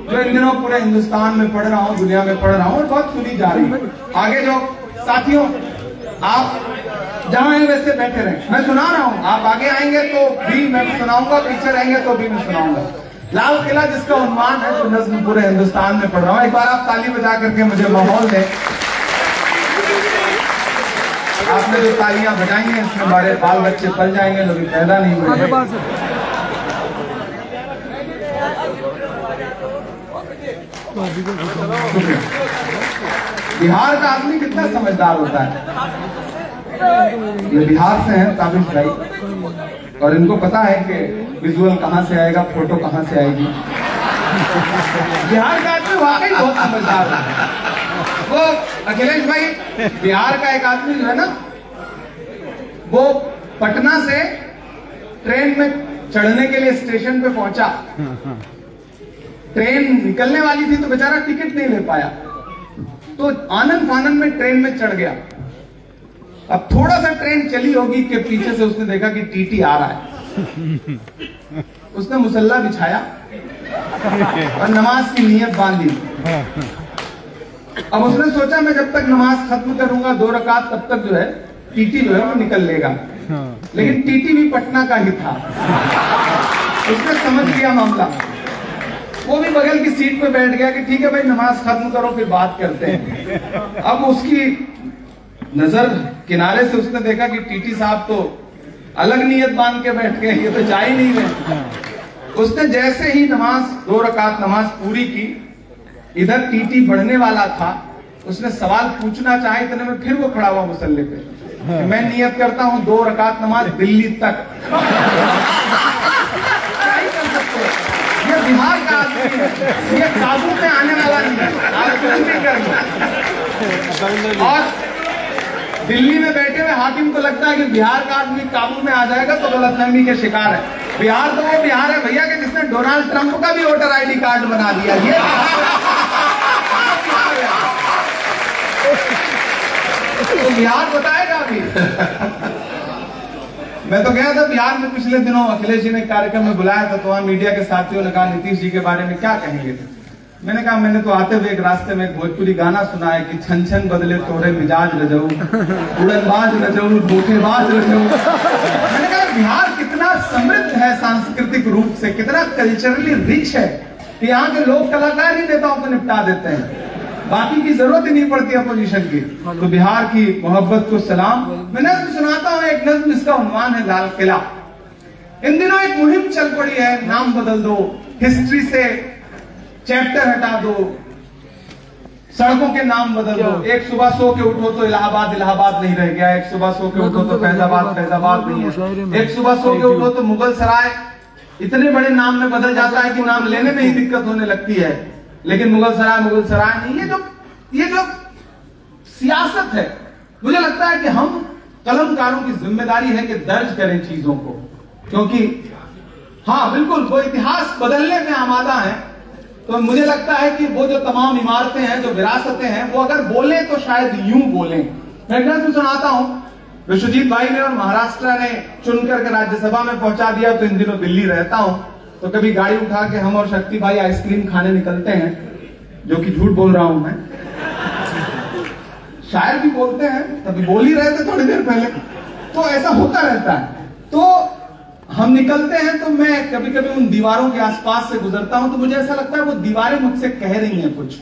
जो इन दिनों पूरे हिंदुस्तान में पढ़ रहा हूं, दुनिया में पढ़ रहा हूं, और बहुत सुनी जा रही है। आगे जो साथियों, आप जहां हैं वैसे बैठे रहें, मैं सुना रहा हूं, आप आगे आएंगे तो भी मैं सुनाऊंगा, पीछे रहेंगे तो भी मैं सुनाऊंगा। लाल किला जिसका उन्मान है, जो नज़्म पूरे हिंदुस्तान में पढ़ रहा हूं, एक बार आप ताली बजा करके मुझे माहौल दें। आपने जो तालियां बजाई हैं इसमें हमारे बाल बच्चे पल जाएंगे, लोग पैदा नहीं हुए। बिहार का आदमी कितना समझदार होता है। ये बिहार से हैं ताबिश भाई, और इनको पता है कि विजुअल कहां से आएगा, फोटो कहां से आएगी। बिहार का आदमी वाकई बहुत समझदार है। वो अखिलेश भाई, बिहार का एक आदमी जो है ना, वो पटना से ट्रेन में चढ़ने के लिए स्टेशन पे पहुंचा, ट्रेन निकलने वाली थी तो बेचारा टिकट नहीं ले पाया, तो आनंद फानन में ट्रेन में चढ़ गया। अब थोड़ा सा ट्रेन चली होगी कि पीछे से उसने देखा कि टीटी आ रहा है, उसने मुसल्ला बिछाया और नमाज की नीयत बांधी। अब उसने सोचा मैं जब तक नमाज खत्म करूंगा 2 रकात, तब तक जो है टीटी जो है वो निकल लेगा। लेकिन टीटी भी पटना का ही था, उसने समझ लिया मामला, वो भी बगल की सीट पे बैठ गया कि ठीक है भाई नमाज खत्म करो फिर बात करते हैं। अब उसकी नजर किनारे से उसने देखा कि टीटी साहब तो अलग नियत बांध के बैठ गए, ये तो जा ही नहीं रहे। उसने जैसे ही 2 रकात नमाज पूरी की, इधर टीटी बढ़ने वाला था, उसने सवाल पूछना चाहे, इतने में फिर वो खड़ा हुआ मुसल्ले पे, मैं नियत करता हूं 2 रकात नमाज दिल्ली तक। ये बिहार का आदमी है, ये काबू में आने वाला नहीं है, आप कुछ भी करेंगे। और दिल्ली में बैठे हुए हाकिम को लगता है कि बिहार का आदमी काबू में आ जाएगा तो गलतफहमी के शिकार है। बिहार तो वो बिहार है भैया कि जिसने डोनाल्ड ट्रंप का भी वोटर आईडी कार्ड बना दिया। ये तो बिहार बताएगा अभी। मैं तो गया था बिहार में पिछले दिनों, अखिलेश जी ने कार्यक्रम में बुलाया था, तो वहां मीडिया के साथियों ने कहा नीतीश जी के बारे में क्या कहेंगे। मैंने कहा मैंने तो आते हुए एक रास्ते में एक भोजपुरी गाना सुना है कि छन छन बदले तोरे मिजाज रजऊ, उड़नबाज रजऊ, धोखेबाज रजऊ। मैंने कहा बिहार कितना समृद्ध है सांस्कृतिक रूप से, कितना कल्चरली रिच है कि यहाँ के लोक कलाकार ही नेताओं को निपटा देते हैं, बाकी की जरूरत ही नहीं पड़ती अपोजिशन की। तो बिहार की मोहब्बत को सलाम। मैं नज्म सुनाता हूँ, एक नज्म, इसका उन्वान है लाल किला। इन दिनों एक मुहिम चल पड़ी है, नाम बदल दो, हिस्ट्री से चैप्टर हटा दो, सड़कों के नाम बदल दो। एक सुबह सो के उठो तो इलाहाबाद इलाहाबाद नहीं रह गया, एक सुबह सो के उठो तो फैजाबाद फैजाबाद नहीं है, एक सुबह सो के उठो तो मुगल सराय इतने बड़े नाम में बदल जाता है कि नाम लेने में ही दिक्कत होने लगती है, लेकिन मुगल सराय नहीं। ये जो सियासत है, मुझे लगता है कि हम कलमकारों की जिम्मेदारी है कि दर्ज करें चीजों को, क्योंकि हाँ बिल्कुल वो इतिहास बदलने में आमादा है। तो मुझे लगता है कि वो जो तमाम इमारतें हैं, जो विरासतें हैं, वो अगर बोले तो शायद यूं बोलें। मैं एक नज़्म सुनाता हूं, विश्वजीत भाई ने और महाराष्ट्र ने चुन करके राज्यसभा में पहुंचा दिया। तो इन दिनों दिल्ली रहता हूं, तो कभी गाड़ी उठा के हम और शक्ति भाई आइसक्रीम खाने निकलते हैं, जो कि झूठ बोल रहा हूं मैं, शायद भी बोलते हैं, तभी बोल ही रहे थे थोड़ी देर पहले। तो ऐसा होता रहता है। तो हम निकलते हैं तो मैं कभी कभी उन दीवारों के आसपास से गुजरता हूं, तो मुझे ऐसा लगता है वो दीवारें मुझसे कह रही हैं कुछ।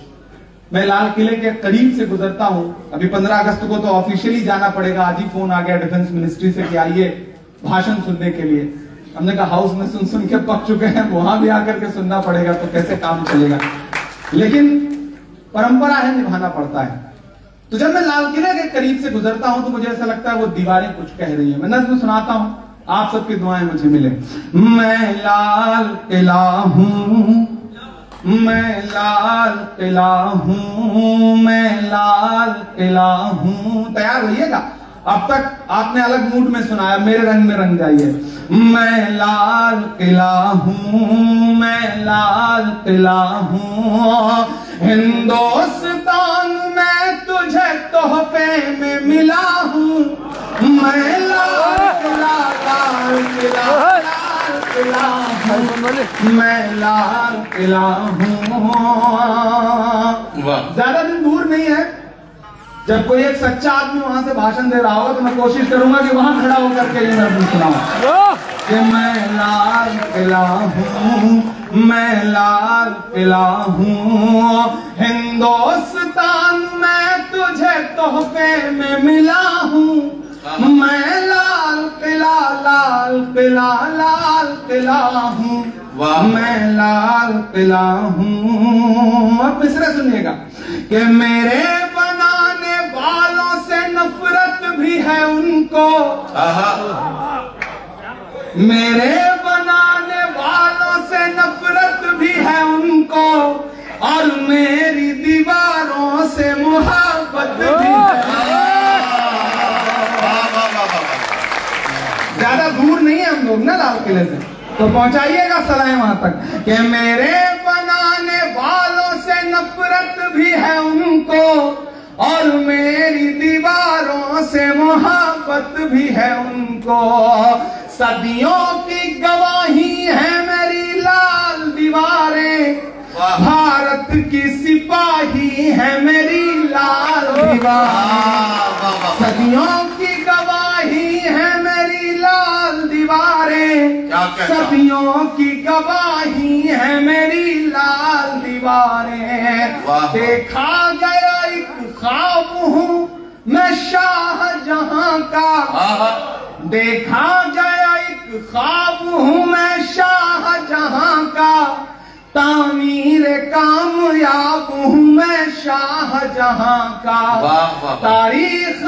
मैं लाल किले के करीब से गुजरता हूं। अभी 15 अगस्त को तो ऑफिशियली जाना पड़ेगा, आज ही फोन आ गया डिफेंस मिनिस्ट्री से कि आइए भाषण सुनने के लिए। हमने कहा हाउस में सुन सुन के पक चुके हैं, वहां भी आकर के सुनना पड़ेगा, तो कैसे काम चलेगा। लेकिन परंपरा है, निभाना पड़ता है। तो जब मैं लाल किले के करीब से गुजरता हूं तो मुझे ऐसा लगता है वो दीवारें कुछ कह रही हैं। मैं नज़्म सुनाता हूं, आप सबकी दुआएं मुझे मिले। मैं लाल किला हूं, मैं लाल किला हूं, मैं लाल किला हूं। तैयार होइएगा, अब तक आपने अलग मूड में सुनाया, मेरे रंग में रंग जाइए। मैं लाल किला हूं, मैं लाल किला हूं, हिंदुस्तान में तुझे तोहफे में मिला हूं। मैं लाल किला, लाल किला, लाल किला हूं, मैं लाल किला हूं। ज्यादा दिन दूर नहीं है, जब कोई एक सच्चा आदमी वहां से भाषण दे रहा होगा तो मैं कोशिश करूंगा कि वहां खड़ा होकर के ये नज़्म सुनाऊं कि मैं लाल किला हूं, मैं लाल किला हूं, हिंदुस्तान में तुझे तोहफे में मिला हूं। मैं लाल किला, लाल किला, लाल किला हूं, मैं लाल किला हूं। अब मिसरे सुनिएगा कि मेरे बनाने वालों से नफरत भी है उनको, मेरे बनाने वालों से नफरत भी है उनको, और मेरी दीवारों से मोहब्बत भी है। ज्यादा दूर नहीं है हम लोग ना लाल किले से, तो पहुंचाइएगा सलाह वहां तक कि मेरे बनाने वालों से नफरत भी है उनको, और मेरी दीवारों से मोहब्बत भी है उनको। सदियों की गवाही है मेरी लाल दीवारें, भारत की सिपाही है मेरी लाल दीवारें। सदियों की गवाही है मेरी लाल दीवारें, सदियों की गवाही है मेरी लाल दीवारें। देखा गया एक ख्वाब हूँ मैं शाहजहां का, देखा गया एक ख्वाब हूँ मैं शाहजहां का, तामीर कामयाब हूँ मैं शाहजहां का। तारीख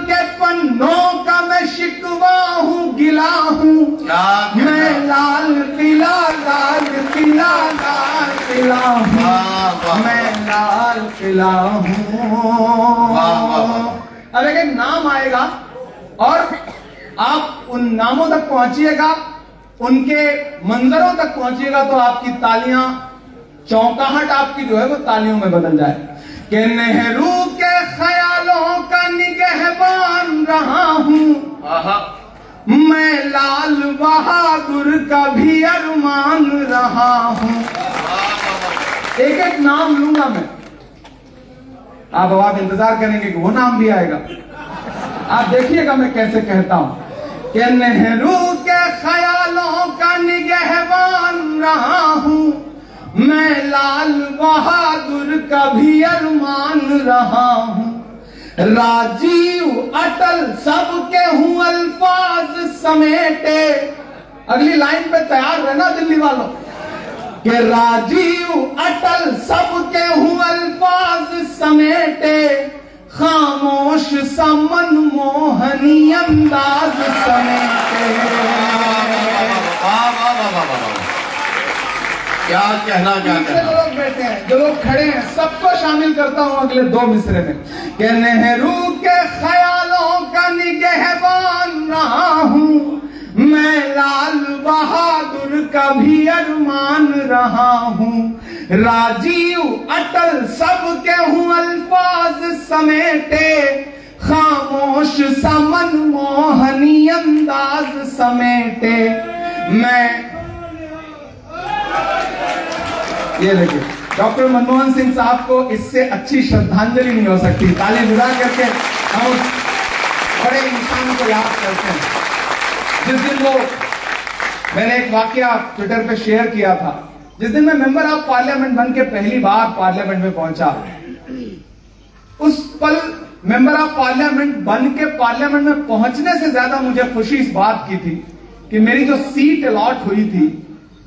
के पन्नों का मैं शिकवा हूँ, गिला हूँ। मैं लाल किला, लाल किला, लाल किला हूँ, मैं लाल किला हूँ। अब एक एक नाम आएगा और आप उन नामों तक पहुंचिएगा, उनके मंजरों तक पहुंचिएगा तो आपकी तालियां, चौंकाहट आपकी जो है वो तालियों में बदल जाए। कि नेहरू के ख्यालों का निगहबान रहा हूं, मैं लाल बहादुर का भी अरमान रहा हूं। एक एक नाम लूंगा मैं, आप इंतजार करेंगे कि वो नाम भी आएगा। आप देखिएगा मैं कैसे कहता हूं कि नेहरू के ख्यालों का निगहबान रहा हूं, मैं लाल बहादुर का भी अरमान रहा हूं। राजीव अटल सबके हूं अल्फाज समेटे। अगली लाइन पे तैयार रहना दिल्ली वालों, कि राजीव अटल सबके हूं अल्फाज समेटे, खामोश सा मनमोहनी अंदाज समेटे। क्या कहना, क्या कहना। जो लोग बैठे हैं, जो लोग खड़े हैं, सबको शामिल करता हूं अगले 2 मिसरे में। कि नेहरू के ख्यालों का निगहबान रहा हूं, मैं लाल बहादुर का भी अरमान रहा हूं। राजीव अटल सबके हूं अल्फाज समेटे, खामोश सा मनमोहनी अंदाज समेटे। मैं ये देखिए, डॉक्टर मनमोहन सिंह साहब को इससे अच्छी श्रद्धांजलि नहीं हो सकती। ताली बुला करके हम उस बड़े इंसान को याद करते हैं। जिस दिन वो, मैंने एक वाकया ट्विटर पे शेयर किया था, जिस दिन मैं मेंबर ऑफ पार्लियामेंट बन के पहली बार पार्लियामेंट में पहुंचा, उस पल मेंबर ऑफ पार्लियामेंट बन के पार्लियामेंट में पहुंचने से ज्यादा मुझे खुशी इस बात की थी कि मेरी जो सीट अलॉट हुई थी,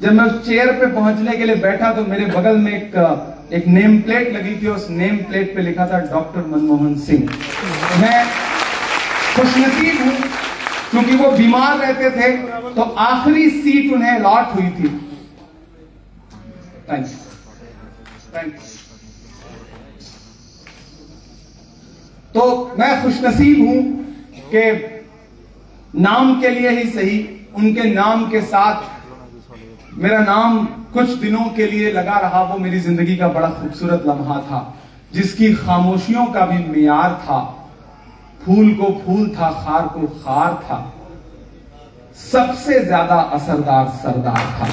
जब मैं उस चेयर पे पहुंचने के लिए बैठा तो मेरे बगल में एक नेम प्लेट लगी थी। उस नेम प्लेट पे लिखा था डॉक्टर मनमोहन सिंह। मैं खुशनसीब हूं क्योंकि वो बीमार रहते थे तो आखिरी सीट उन्हें अलॉट हुई थी। Thank you. तो मैं खुशनसीब हूं कि नाम के लिए ही सही, उनके नाम के साथ मेरा नाम कुछ दिनों के लिए लगा रहा। वो मेरी जिंदगी का बड़ा खूबसूरत लम्हा था, जिसकी खामोशियों का भी मियार था। फूल को फूल था, खार को खार था, सबसे ज्यादा असरदार सरदार था।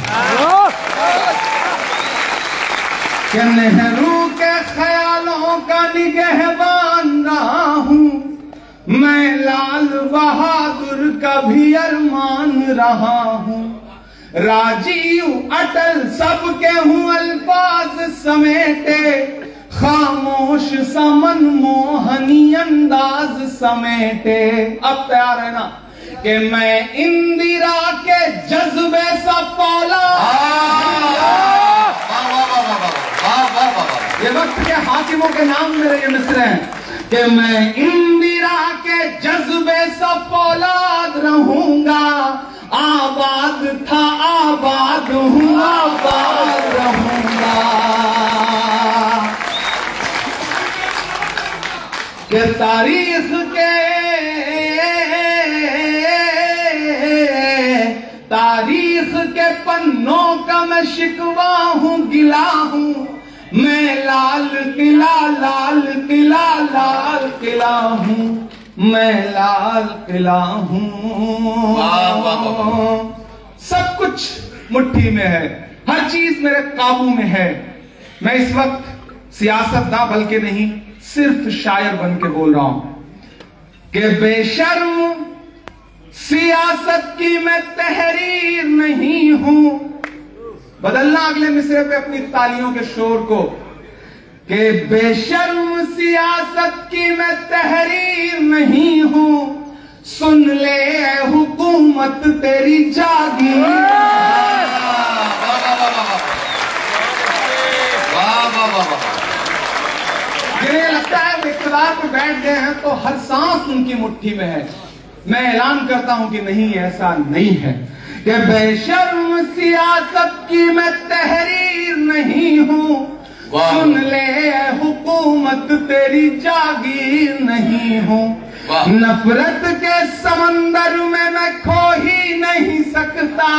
कि नेहरू के ख्यालों का निगहबान रहा हूं, मैं लाल बहादुर का भी अरमान रहा हूं। राजीव अटल सबके हूं अल्फाज समेटे, खामोश सा मनमोहनी अंदाज समेटे। अब तैयार है ना कि मैं इंदिरा के जज्बे सा पौला। ये वक्त के हाकिमों के नाम मेरे ये मिसरे हैं कि मैं इंदिरा के जज्बे सा फौलाद रहूंगा, आबाद था आबाद हूं, आबाद रहूंगा। कि तारीख के पन्नों का मैं शिकवा हूं, गिला हूं, मैं लाल किला लाल किला लाल किला हूं, मैं लाल किला हूं। सब कुछ मुट्ठी में है, हर चीज मेरे काबू में है। मैं इस वक्त सियासतदां बल्कि नहीं, सिर्फ शायर बन के बोल रहा हूं कि बेशर्म सियासत की मैं तहरीर नहीं हूं। बदलना अगले मिसरे पे अपनी तालियों के शोर को कि बेशर्म सियासत की मैं तहरीर नहीं हूं, सुन ले ऐ हुकूमत तेरी जागी। जिन्हें लगता है वो इख्तियार पे बैठ गए हैं तो हर सांस उनकी मुट्ठी में है, मैं ऐलान करता हूं कि नहीं, ऐसा नहीं है। कि बेशर्म सियासत की मैं तहरीर नहीं हूं, वाह। सुन ले हुकूमत तेरी जागीर नहीं हूँ, वाह। नफरत के समंदर में मैं खो ही नहीं सकता,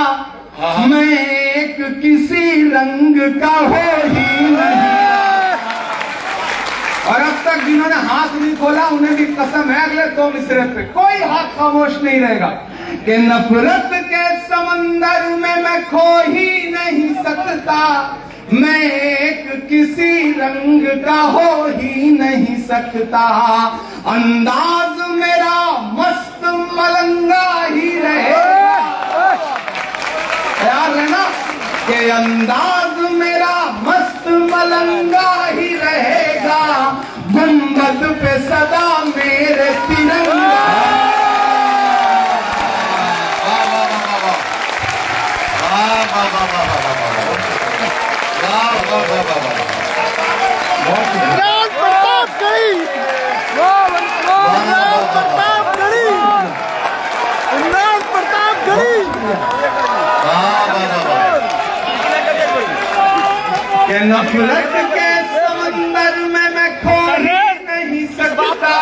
हाँ। मैं एक किसी रंग का हो ही नहीं। और अब तक जिन्होंने हाथ नहीं खोला उन्हें भी कसम है अगले 2 मिसरे पे कोई हाथ खामोश नहीं रहेगा कि नफरत के समंदर में मैं खो ही नहीं सकता, मैं एक किसी रंग का हो ही नहीं सकता, अंदाज मेरा मस्त मलंगा ही रहेगा। याद है ना कि अंदाज मेरा मस्त मलंगा ही रहेगा, गुंबद पे सदा मेरे तिरंगा। कि नफरत के समंदर में मैं खो नहीं सकता,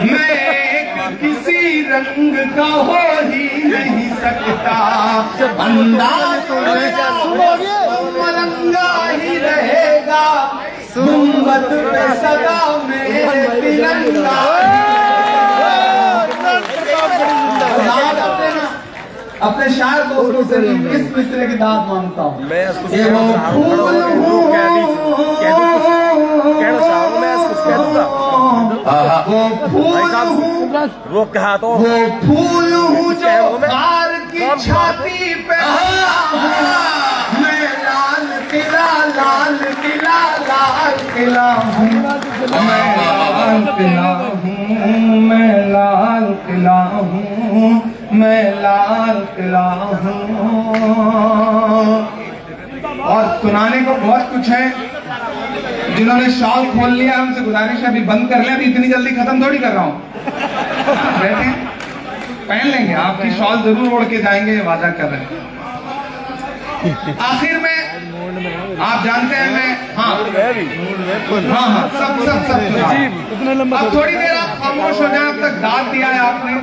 मैं एक किसी रंग का हो ही नहीं सकता, अंदाज मेरा मलंगा ही रहेगा, गुंबद पे सदा मेरे तिरंगा। अपने शायर दोस्तों से इस मिसरे की दाद मांगता हूँ। ये वो फूल हूँ, वो फूल हूँ, वो कहा तो वो फूल हूँ जो हार की छाती पे मैं लाल किला लाल किला लाल किला हूँ, मैं लाल किला हूँ, मैं लाल किला हूँ, मैं लाल किला हूँ। और सुनाने को बहुत कुछ है, जिन्होंने शॉल खोल लिया उनसे गुजारिश है अभी बंद कर लें, अभी इतनी जल्दी खत्म थोड़ी कर रहा हूँ। बैठे पहन लेंगे, आपकी शॉल जरूर ओढ़ के जाएंगे, ये वादा कर रहे हैं। आखिर में आप जानते हैं मैं हाँ सब अब थोड़ी देर आप खामोश हो जाए, अब तक दाद दिया है आपने,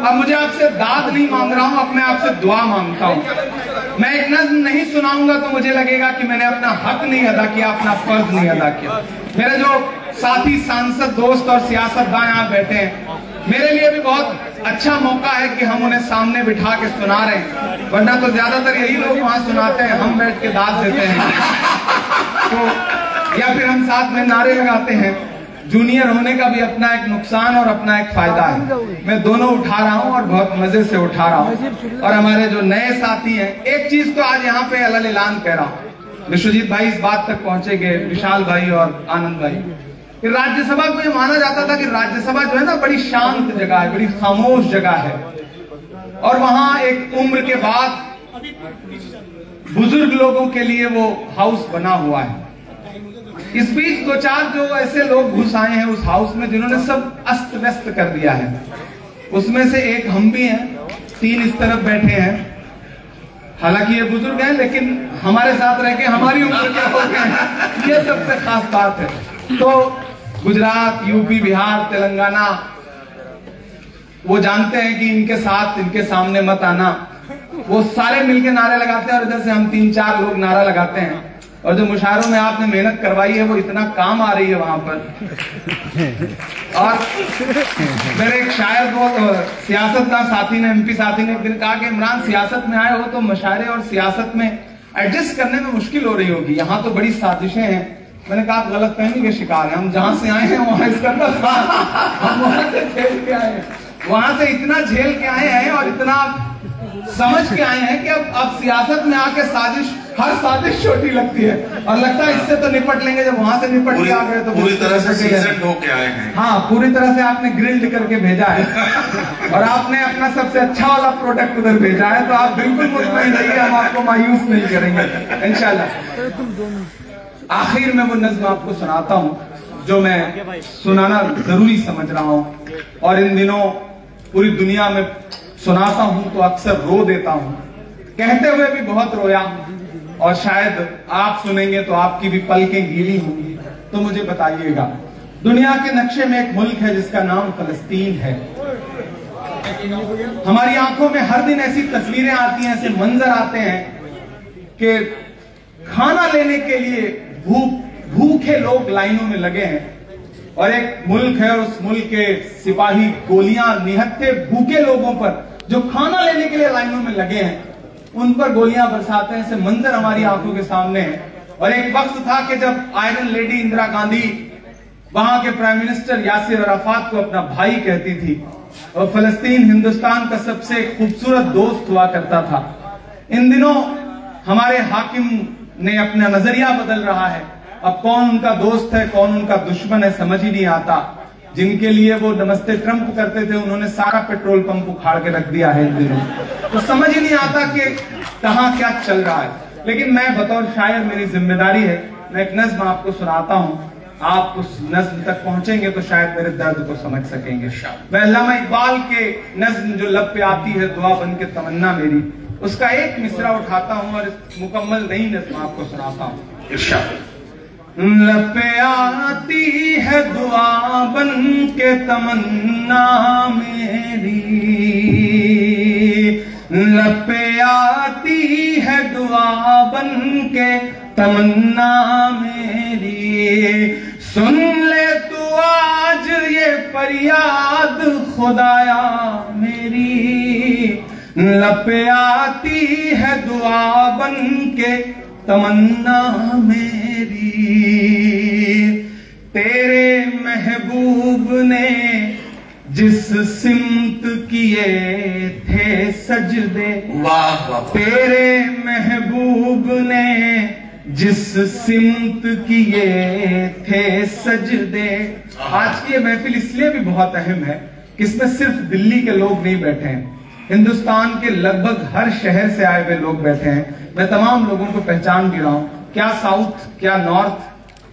अब मुझे आपसे दाद नहीं मांग रहा हूँ, अब मैं आपसे दुआ मांगता हूँ। मैं एक नज्म नहीं सुनाऊंगा तो मुझे लगेगा कि मैंने अपना हक नहीं अदा किया, अपना फर्ज नहीं अदा किया। मेरे जो साथी सांसद दोस्त और सियासतदान यहाँ बैठे हैं, मेरे लिए भी बहुत अच्छा मौका है कि हम उन्हें सामने बिठा के सुना रहे हैं, वरना तो ज्यादातर यही लोग वहां सुनाते हैं, हम बैठ के दाद देते हैं तो, या फिर हम साथ में नारे लगाते हैं। जूनियर होने का भी अपना एक नुकसान और अपना एक फायदा है, मैं दोनों उठा रहा हूं और बहुत मजे से उठा रहा हूं। और हमारे जो नए साथी हैं, एक चीज तो आज यहाँ पे अलग ऐलान कह रहा हूं, विश्वजीत भाई इस बात तक पहुंचेंगे, विशाल भाई और आनंद भाई, कि राज्यसभा को ये माना जाता था कि राज्यसभा जो है ना बड़ी शांत जगह है, बड़ी खामोश जगह है, और वहां एक उम्र के बाद बुजुर्ग लोगों के लिए वो हाउस बना हुआ है। इस बीच 2-4 जो ऐसे लोग घुस आए हैं उस हाउस में जिन्होंने सब अस्त व्यस्त कर दिया है, उसमें से एक हम भी हैं, 3 इस तरफ बैठे हैं, हालांकि ये बुजुर्ग हैं लेकिन हमारे साथ रह के हमारी उम्र के हो गए हैं, ये सबसे खास बात है। तो गुजरात, यूपी, बिहार, तेलंगाना, वो जानते हैं कि इनके साथ इनके सामने मत आना, वो सारे मिलके नारे लगाते हैं और इधर से हम 3-4 लोग नारा लगाते हैं, और जो मुशायरों में आपने मेहनत करवाई है वो इतना काम आ रही है वहां पर। और मेरे एक शायर को सियासतदान साथी ने, एमपी साथी ने एक दिन कहा कि इमरान सियासत में आए हो तो मुशायरे और सियासत में एडजस्ट करने में मुश्किल हो रही होगी, यहाँ तो बड़ी साजिशें हैं। मैंने कहा आप गलतफहमी के शिकार हैं, हम जहां से आए हैं वहां इसका हम वहां से झेल के आए हैं, वहां से इतना झेल के आए हैं और इतना समझ के आए हैं कि अब सियासत में आके हर साजिश छोटी लगती है, और लगता है इससे तो निपट लेंगे, जब वहां से निपट के आ गए तो पूरी तरह से सीजन होके आए हैं। हाँ, पूरी तरह से आपने ग्रिल्ड करके भेजा है और आपने अपना सबसे अच्छा वाला प्रोडक्ट उधर भेजा है, तो आप बिल्कुल मुतमईन रहिए, हम आपको मायूस नहीं करेंगे इंशाल्लाह। आखिर में वो नज्म आपको सुनाता हूँ जो मैं सुनाना जरूरी समझ रहा हूँ, और इन दिनों पूरी दुनिया में सुनाता हूँ तो अक्सर रो देता हूँ, कहते हुए भी बहुत रोया और शायद आप सुनेंगे तो आपकी भी पलकें गीली होंगी, तो मुझे बताइएगा। दुनिया के नक्शे में एक मुल्क है जिसका नाम फलस्तीन है। हमारी आंखों में हर दिन ऐसी तस्वीरें आती हैं, ऐसे मंजर आते हैं कि खाना लेने के लिए भूखे लोग लाइनों में लगे हैं, और एक मुल्क है और उस मुल्क के सिपाही गोलियां निहत्थे भूखे लोगों पर जो खाना लेने के लिए लाइनों में लगे हैं उन पर गोलियां बरसाते हैं। ऐसे मंजर हमारी आंखों के सामने है। और एक वक्त था कि जब आयरन लेडी इंदिरा गांधी वहां के प्राइम मिनिस्टर यासिर अराफात को अपना भाई कहती थी, और फलस्तीन हिंदुस्तान का सबसे खूबसूरत दोस्त हुआ करता था। इन दिनों हमारे हाकिम ने अपना नजरिया बदल रहा है। अब कौन उनका दोस्त है कौन उनका दुश्मन है समझ ही नहीं आता। जिनके लिए वो नमस्ते ट्रंप करते थे उन्होंने सारा पेट्रोल पंप उखाड़ के रख दिया है इन दिनों, तो समझ ही नहीं आता कि कहां क्या चल रहा है। लेकिन मैं बतौर शायर, मेरी जिम्मेदारी है, मैं एक नज्म आपको सुनाता हूं। आप उस नज्म तक पहुंचेंगे तो शायद मेरे दर्द को समझ सकेंगे। मैं अल्लामा इकबाल के नज्म जो लब पे आती है दुआ बन के तमन्ना मेरी, उसका एक मिसरा उठाता हूं और मुकम्मल नई नज्म आपको सुनाता हूं। इरशाद। लब पे आती है दुआ बन के तमन्ना मेरी, लब पे आती है दुआ बन के तमन्ना मेरी, सुन ले तू आज ये फरियाद खुदाया मेरी, लब पे आती है दुआ बन के तमन्ना मेरी। तेरे महबूब ने जिस सिमत किए थे सजदे, वाह वाह, तेरे महबूब ने जिस सिमत किए थे सजदे। आज की ये महफिल इसलिए भी बहुत अहम है कि इसमें सिर्फ दिल्ली के लोग नहीं बैठे हैं, हिंदुस्तान के लगभग हर शहर से आए हुए लोग बैठे हैं। मैं तमाम लोगों को पहचान भी रहा हूं, क्या साउथ, क्या नॉर्थ,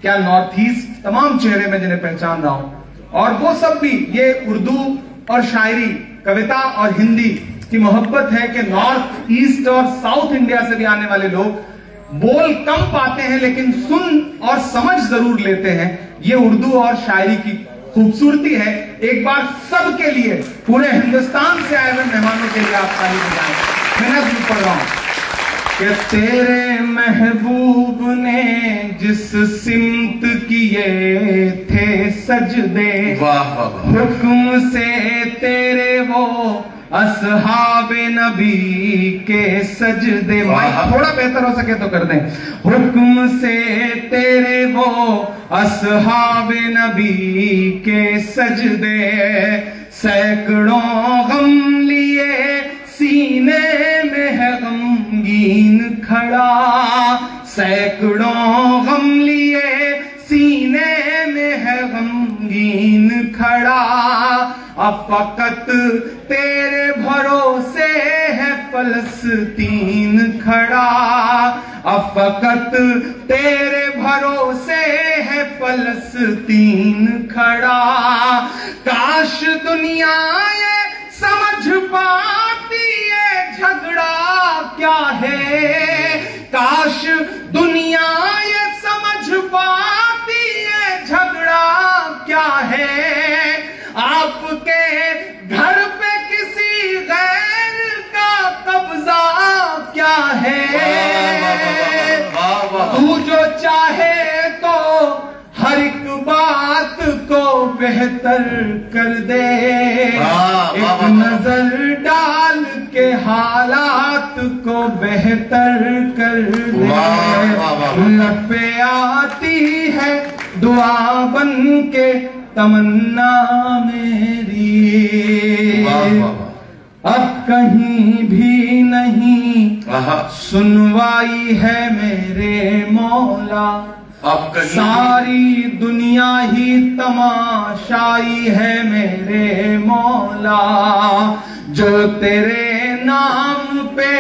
क्या नॉर्थ ईस्ट, तमाम चेहरे में जिन्हें पहचान रहा हूं। और वो सब भी ये उर्दू और शायरी, कविता और हिंदी की मोहब्बत है कि नॉर्थ ईस्ट और साउथ इंडिया से भी आने वाले लोग बोल कम पाते हैं लेकिन सुन और समझ जरूर लेते हैं। ये उर्दू और शायरी की खूबसूरती है। एक बार सबके लिए, पूरे हिंदुस्तान से आए हुए मेहमानों के लिए आप ताली बजाएं। मैं नज़्म पढ़ रहा हूं कि तेरे महबूब ने जिस सिमत किए थे सजदे, वाह वाह, हुक्म से तेरे वो असहाबे नबी के सजदे, माइक थोड़ा बेहतर हो सके तो कर दें, हुक्म से तेरे वो असहाबे नबी के सजदे, सैकड़ों गम लिए सीने में है गमगीन खड़ा, सैकड़ों गम लिए सीने में है गमगीन खड़ा, अब फकत तेरे भरोसे है फलस्तीन खड़ा, अब फकत तेरे भरोसे है फलस्तीन खड़ा। काश दुनिया ये समझ पाती ये झगड़ा क्या है, काश दुनिया ये समझ पाती ये झगड़ा क्या है, आपके घर पे किसी गैर का कब्जा क्या है, तू जो चाहे तो हर एक बात को बेहतर कर दे, एक नजर डाल के हालात को बेहतर कर दे, लब पे आती है दुआ बन के तमन्ना मेरी, अब कहीं भी नहीं सुनवाई है मेरे मौला, अब सारी दुनिया ही तमाशाई है मेरे मौला, जो तेरे नाम पे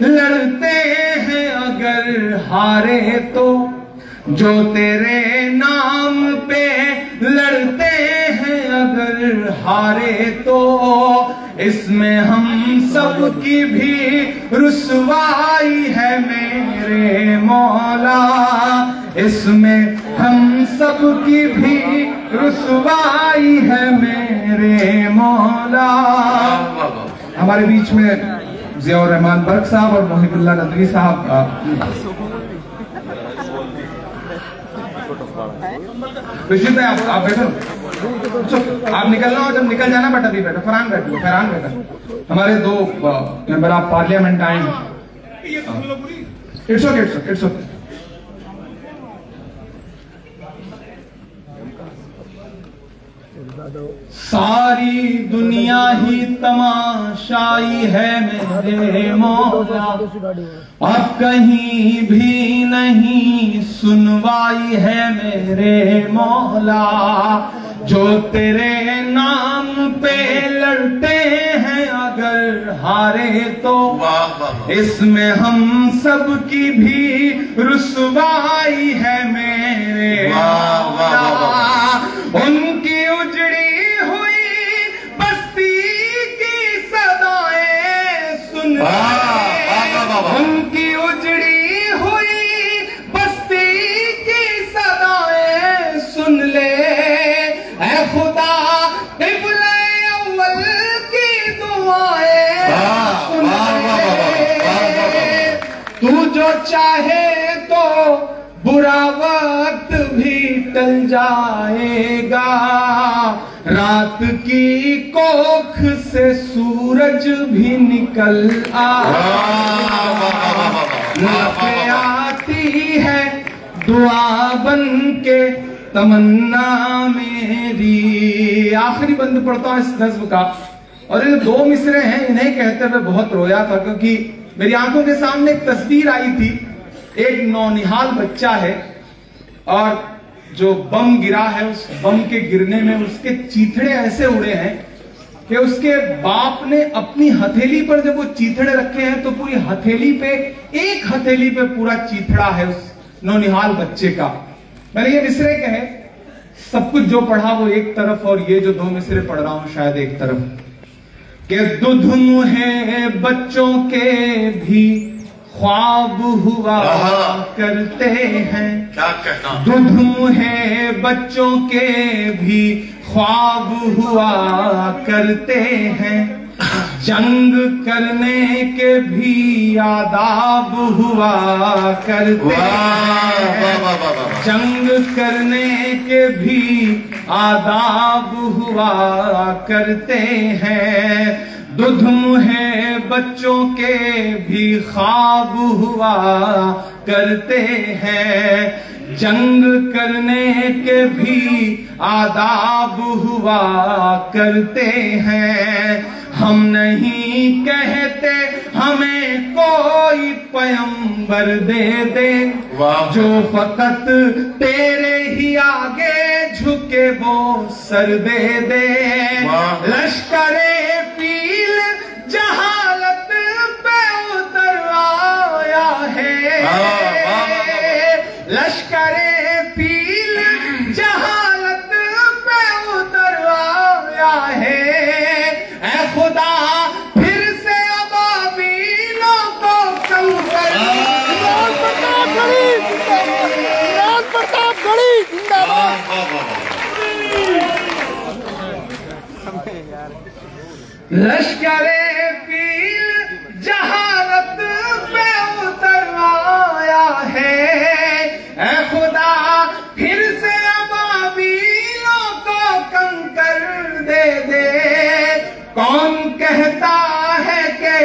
लड़ते हैं अगर हारे तो, जो तेरे नाम पे लड़ते हैं अगर हारे तो, इसमें हम सब की भी रुसवाई है मेरे इसमें हम सब की भी रुसवाई है मेरे मौला। हमारे बीच में जियाउर रहमान बर्क साहब और मोहिबुल्लाह नदवी साहब। विश्व भाई आप बैठो, आप निकलना हो, जब निकल जाना बेटा भी बैठो। फरहान बैठो, फरहान बैठो। हमारे दो मेंबर ऑफ पार्लियामेंट आए हैं। It's okay, it's okay. सारी दुनिया ही तमाशाई है मेरे मौला, अब कहीं भी नहीं सुनवाई है मेरे मौला। जो तेरे नाम पे लड़ते हैं अगर हारे तो इसमें हम सब की भी रुसवाई है मेरे मौला। उनकी उजड़ी हुई बस्ती की सदाएं सुन ले, उनकी उजड़ी हुई बस्ती की सदाएं सुन ले। ऐ खुदा क़िबला अव्वल की दुआएं सुन ले। तू जो चाहे तो बुरा वक्त भी टल जाएगा, रात की कोख से सूरज भी निकल आती है दुआ बन के तमन्ना मेरी। आखिरी बंद पढ़ता हूं इस नज्म का, और ये दो मिसरे हैं, इन्हें कहते हुए बहुत रोया था, क्योंकि मेरी आंखों के सामने एक तस्वीर आई थी। एक नौनिहाल बच्चा है और जो बम गिरा है, उस बम के गिरने में उसके चीथड़े ऐसे उड़े हैं कि उसके बाप ने अपनी हथेली पर जब वो चीथड़े रखे हैं तो पूरी हथेली पे, एक हथेली पे पूरा चीथड़ा है उस नौनिहाल बच्चे का। मैंने ये मिसरे कहे, सब कुछ जो पढ़ा वो एक तरफ, और ये जो दो मिसरे पढ़ रहा हूं शायद एक तरफ। कि दुध मुहे बच्चों के भी ख्वाब हुआ करते हैं, क्या कहना। दूध मुहे बच्चों के भी ख्वाब हुआ करते हैं, जंग करने के भी आदाब हुआ करते हैं, जंग करने के भी आदाब हुआ करते हैं। दूध मुहे बच्चों के भी ख्वाब हुआ करते हैं, जंग करने के भी आदाब हुआ करते हैं। हम नहीं कहते हमें कोई पैगंबर दे दे, जो फकत तेरे ही आगे झुके वो सर दे दे। लश्करे फील जहालत पे उतर आया है, लश्करे फील जहालत पे उतर आया है। ऐ खुदा फिर से अबाबीलों को कम कर, लश्करे फील जहालत पे उतर आया है। ऐ खुदा फिर से अबाबीलों को कंकर दे दे। कौन कहता है कि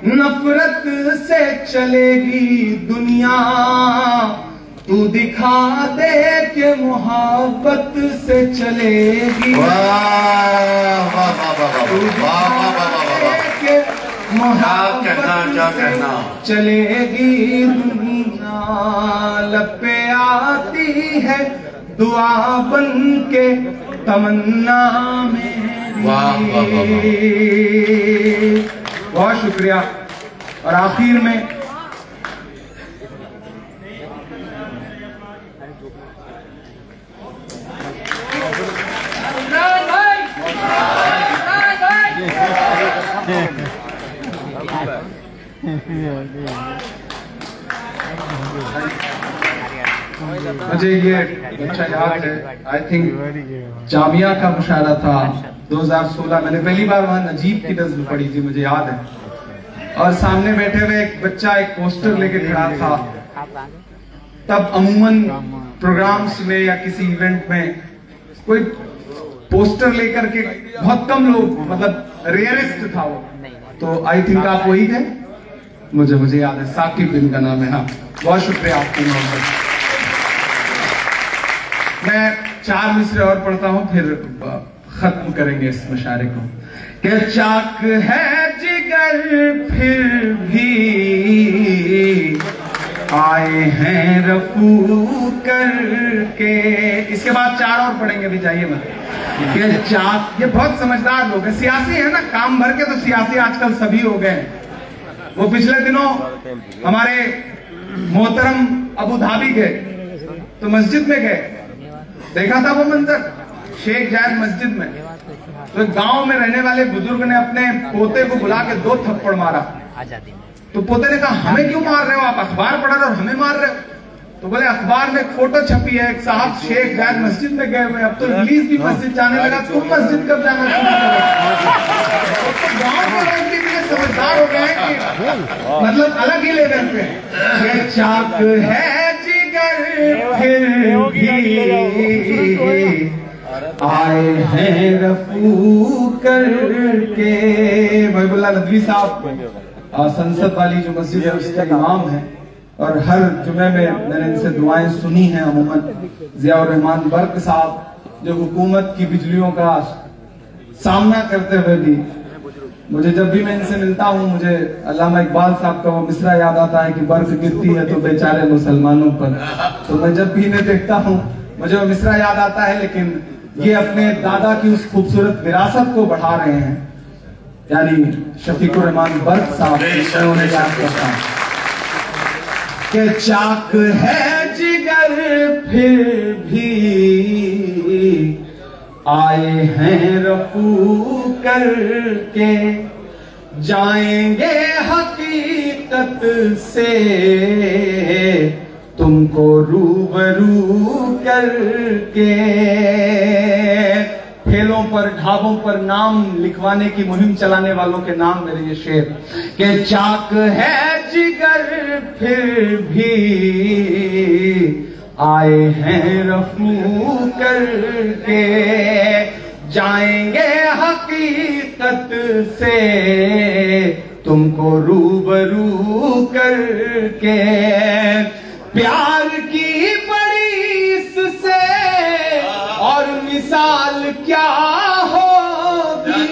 नफरत से चलेगी दुनिया, तू दिखा दे कि मोहब्बत से चलेगी। मोहब्बत से चलेगी दुनिया, लपे आती है दुआ बन के तमन्ना मेरी। बहुत शुक्रिया। और आखिर में मुझे ये बच्चा याद है, आई थिंक जामिया का मुशायरा था 2016। मैंने पहली बार वहां नजीब की नज़्म पढ़ी थी, मुझे याद है। और सामने बैठे हुए एक बच्चा एक पोस्टर लेके खड़ा था। तब अमूमन प्रोग्राम्स में या किसी इवेंट में कोई पोस्टर लेकर के बहुत कम लोग, मतलब रेयरिस्ट था वो। तो आई थिंक आप वही थे, मुझे याद है, साकिब इनका नाम है। हाँ, बहुत शुक्रिया आपके नाम पर। मैं 4 मिसरे और पढ़ता हूं, फिर खत्म करेंगे इस मुशायरे को। कि चाक है जिगर फिर भी आए हैं रफू करके। इसके बाद 4 और पढ़ेंगे, भी जाइए मत। कि चाक, ये बहुत समझदार लोग हैं, सियासी है ना, काम भर के तो सियासी आजकल सभी हो गए। वो पिछले दिनों हमारे मोहतरम अबू धाबी गए, तो मस्जिद में गए, देखा था वो मंजर शेख जायद मस्जिद में। तो गांव में रहने वाले बुजुर्ग ने अपने पोते को बुला के 2 थप्पड़ मारा। तो पोते ने कहा, हमें क्यों मार रहे हो, आप अखबार पढ़ रहे हो और हमें मार रहे हो? तो बोले, अखबार में एक फोटो छपी है, एक साहब शेख जायद मस्जिद में गए हुए, अब तो इंग्लिश भी मस्जिद जाने लगा, तुम मस्जिद कब जाना शुरू करोगे? तो गांव के लोग भी इतने समझदार हो गए कि मतलब अलग ही लेवल पे। ये चाक है जिगर फिर भी आए हैं रफू करके। महबूबुल्लाह नदवी साहब संसद वाली जो मस्जिद है उसके इमाम है, और हर जुमे में मैंने इनसे दुआएं सुनी हैं। अमूमन जियाउर रहमान बर्क साहब जो हुकूमत की बिजलियों का सामना करते हुए भी, मुझे जब भी मैं इनसे मिलता हूँ, मुझे अल्लामा इकबाल साहब का वो मिसरा याद आता है कि बर्फ गिरती है तो बेचारे मुसलमानों पर। तो मैं जब भी इन्हें देखता हूँ मुझे वो मिसरा याद आता है, लेकिन ये अपने दादा की उस खूबसूरत विरासत को बढ़ा रहे हैं, यानी शफीकुर रहमान बर्क साहब। उन्हें याद करता हूँ कि चाक है जिगर फिर भी आए हैं रफू करके, जाएंगे हकीकत से तुमको रूबरू करके। ठेलों पर ढाबों पर नाम लिखवाने की मुहिम चलाने वालों के नाम मेरे ये शेर। कि चाक है जिगर फिर भी आए हैं रफू करके, जाएंगे हकीकत से तुमको रूबरू करके। प्यार की बड़ी इससे और मिसाल क्या होगी।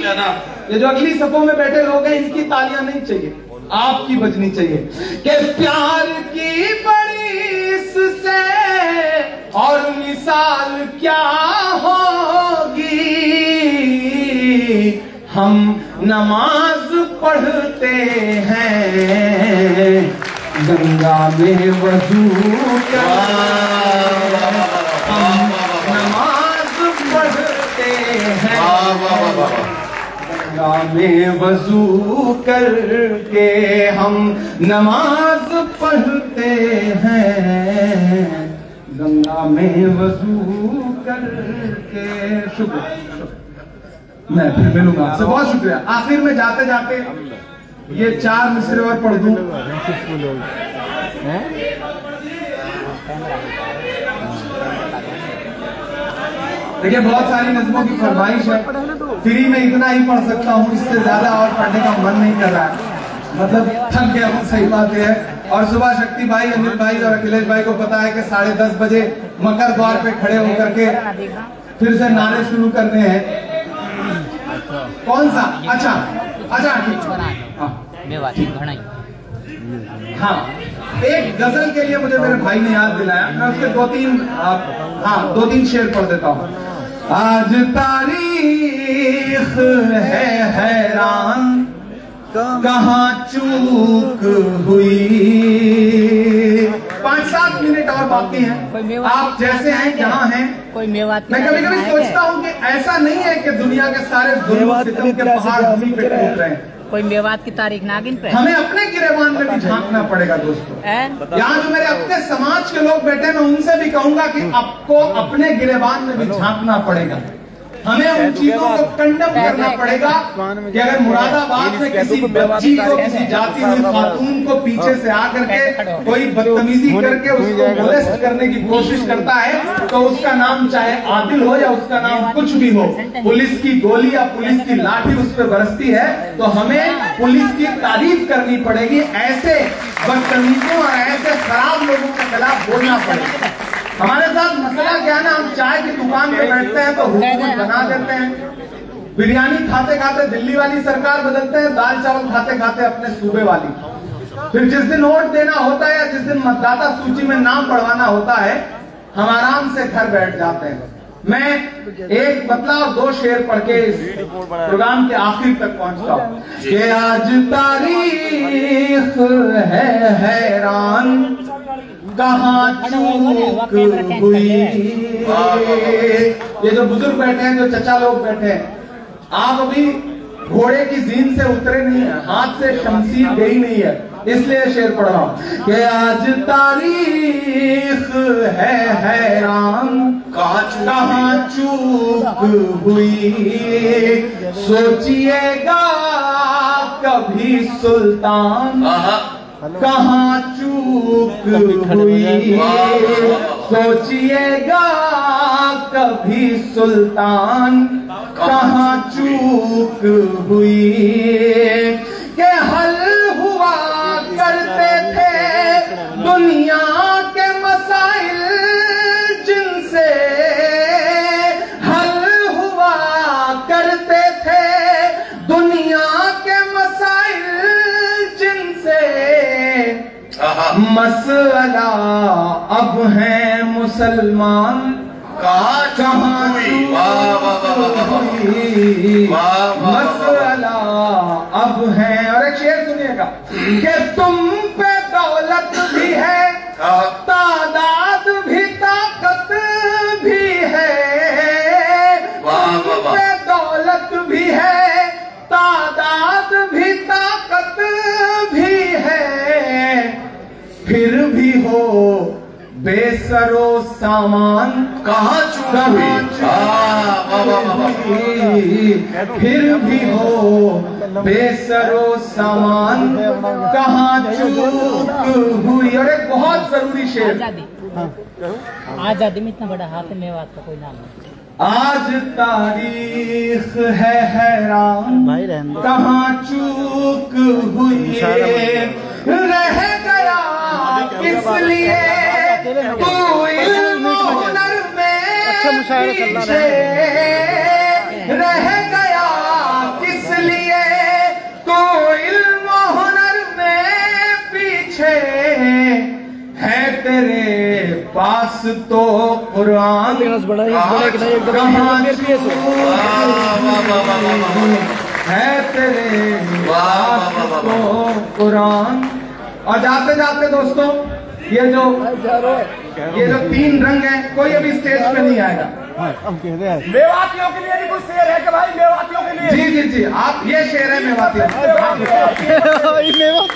ये जो अगली सफों में बैठे लोग हैं, इनकी तालियां नहीं चाहिए, आपकी बजनी चाहिए। कि प्यार की बड़ी इससे और मिसाल क्या होगी। हम नमाज पढ़ते हैं गंगा में वजू कर, हम नमाज पढ़ते हैं गंगा में वजू करके, हम नमाज पढ़ते हैं गंगा में वजू करके। शुक्रिया, मैं फिर मिलूंगा आपसे, बहुत शुक्रिया। आखिर में जाते जाते ये 4 मिसरे और पढ़ दूं। देखिए, बहुत सारी नज़्मों की फरमाइश है, फ्री में इतना ही पढ़ सकता हूँ, इससे ज्यादा और पढ़ने का मन नहीं कर रहा है, मतलब थक गया हूँ, सही बात है। और सुबह शक्ति भाई, अनिल भाई और अखिलेश भाई को पता है कि 10:30 बजे मकर द्वार पे खड़े होकर के फिर से नारे शुरू करने हैं। कौन सा? अच्छा, हाँ, एक गजल के लिए मुझे मेरे भाई ने याद दिलाया, मैं उसके 2-3 शेर पढ़ देता हूँ। आज तारीख है हैरान, कहाँ चूक हुई। 5-7 मिनट और बाकी हैं, आप जैसे हैं जहाँ हैं। मैं कभी कभी सोचता हूँ कि ऐसा नहीं है कि दुनिया के सारे जुल्म सितम के पहाड़ हम ही पे टूट रहे हैं, कोई मेवात की तारीख नागिन पे हमें अपने गिरेबान में भी झांकना पड़ेगा दोस्तों। यहाँ जो मेरे अपने समाज के लोग बैठे हैं, मैं उनसे भी कहूंगा कि आपको अपने गिरेबान में भी झांकना पड़ेगा। हमें उन चीजों को कंडम करना पड़ेगा कि अगर मुरादाबाद में किसी बच्ची को, किसी जाती हुई खातून को पीछे से आकर के कोई बदतमीजी करके उसको मोलेस्ट करने की कोशिश करता है, तो उसका नाम चाहे आदिल हो या उसका नाम कुछ भी हो, पुलिस की गोली या पुलिस की लाठी उस पर बरसती है, तो हमें पुलिस की तारीफ करनी पड़ेगी। ऐसे बदतमीजों और ऐसे खराब लोगों के खिलाफ बोलना पड़ेगा। हमारे साथ मसला क्या है ना, हम चाय की दुकान पे बैठते हैं तो हुकूमत बना देते हैं, बिरयानी खाते खाते दिल्ली वाली सरकार बदलते हैं, दाल चावल खाते खाते अपने सूबे वाली। फिर जिस दिन वोट देना होता है या जिस दिन मतदाता सूची में नाम बढ़वाना होता है, हम आराम से घर बैठ जाते हैं। मैं एक बतला और 2 शेर पढ़ के इस प्रोग्राम के आखिर तक पहुंचता हूँ कि आज तारीख है हैरान, कहाँ चूक हुई। ये जो बुजुर्ग बैठे हैं, जो चचा लोग बैठे हैं, आप अभी घोड़े की जीन से उतरे नहीं है, हाथ से शमशीर गई नहीं है, इसलिए शेर पढ़ रहा हूं कि आज तारीख है हैरान, कहाँ चूक हुई। सोचिएगा कभी सुल्तान, कहाँ चूक हुई। सोचिएगा कभी सुल्तान, कहाँ चूक हुई। के हल हुआ करते थे दुनिया के मसाइल, जिनसे हल हुआ करते थे दुनिया के मसाइल, जिनसे मसला अब है मुसलमान, कहाँ हुई। मसला अब है। और एक शेर सुनिएगा कि तुम पे दौलत भी है, तादाद भी ताकत भी है। तुम पे दौलत भी है, तादाद भी ताकत भी है, फिर भी हो बेसरो सामान, कहाँ चूक हुई। फिर भी हो बेसरो सामान, कहाँ चूक हुई। और एक बहुत जरूरी शेर, आजादी में इतना बड़ा हाथ में बात का कोई नाम नहीं। आज तारीख है हैरान, कहाँ चूक हुई। रह गया किस लिए तू इल्म हुनर में पीछे, रह गया किस लिए तू इल्म हुनर में पीछे। है तेरे पास तो कुरान, है तेरे पास तो कुरान। और जाते जाते दोस्तों, ये जो 3 रंग है, कोई अभी स्टेज पे नहीं आएगा। मेवातियों के लिए भी कुछ शेर है कि भाई, मेवातियों के लिए? जी जी जी, आप ये शेर है मेवाती।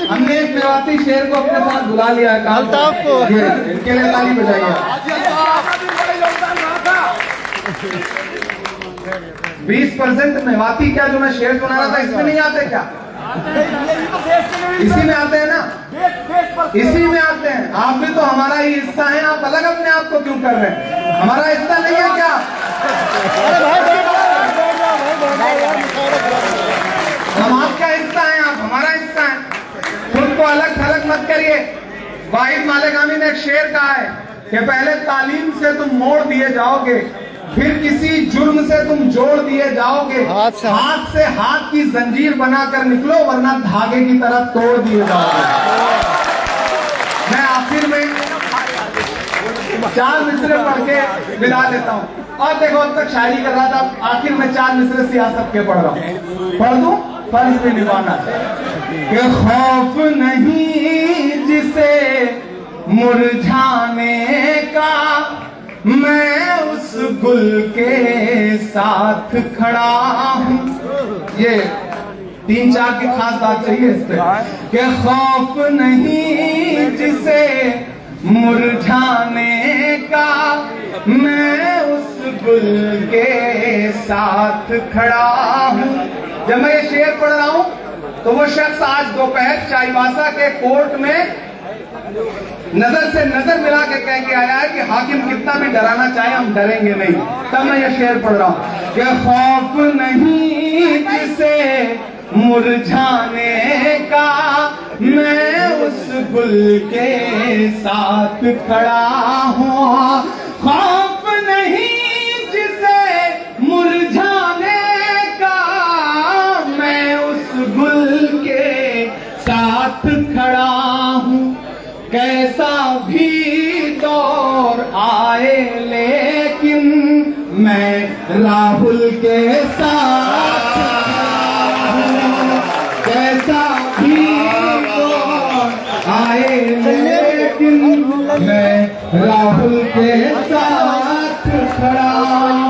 हमने एक मेवाती शेर को अपने साथ बुला लिया है, अल्ताफ को। इनके लिए ताली बजाइए। 20% मेवाती क्या जो मैं शेर सुना रहा था, इसमें नहीं आते क्या? इसी में आते हैं ना, इसी में आते हैं। आप भी तो हमारा ही हिस्सा है, आप अलग अपने आप को क्यों कर रहे हैं? हमारा हिस्सा नहीं है क्या? हम आपका हिस्सा हैं, आप हमारा हिस्सा हैं। खुद को अलग थलग मत करिए। वाहिद मालेगामी ने एक शेर कहा है कि पहले तालीम से तुम मोड़ दिए जाओगे, फिर किसी जुर्म से तुम जोड़ दिए जाओगे। हाथ से हाथ की जंजीर बनाकर निकलो, वरना धागे की तरह तोड़ दिए जाओगे। मैं आखिर में 4 मिसरे पढ़ के विदा लेता हूँ। और देखो, अब तक शायरी कर रहा था, आखिर में 4 मिसरे सियासत के पढ़ रहा हूँ। पढ़ दूं? फर्ज भी निभाना कि खौफ नहीं जिसे मुरझाने का, मैं उस गुल के साथ खड़ा हूँ। ये 3-4 की खास बात चाहिए इस पे कि खौफ नहीं जिसे मुरझाने का, मैं उस गुल के साथ खड़ा हूं। जब मैं ये शेर पढ़ रहा हूं तो वो शख्स आज दोपहर चाईबासा के कोर्ट में नजर से नजर मिला के कह के आया है कि हाकिम कितना भी डराना चाहे हम डरेंगे नहीं। तब मैं ये शेर पढ़ रहा हूं कि खौफ नहीं जिसे मुरझाने का, मैं उस गुल के साथ खड़ा हूं। खौफ नहीं जिसे मुरझाने का, मैं उस गुल के साथ खड़ा हूं। कैसा भी दौर आए लेकिन मैं राहुल के साथ हूं। कैसा भी दौर आए लेकिन मैं राहुल के साथ खड़ा हूं।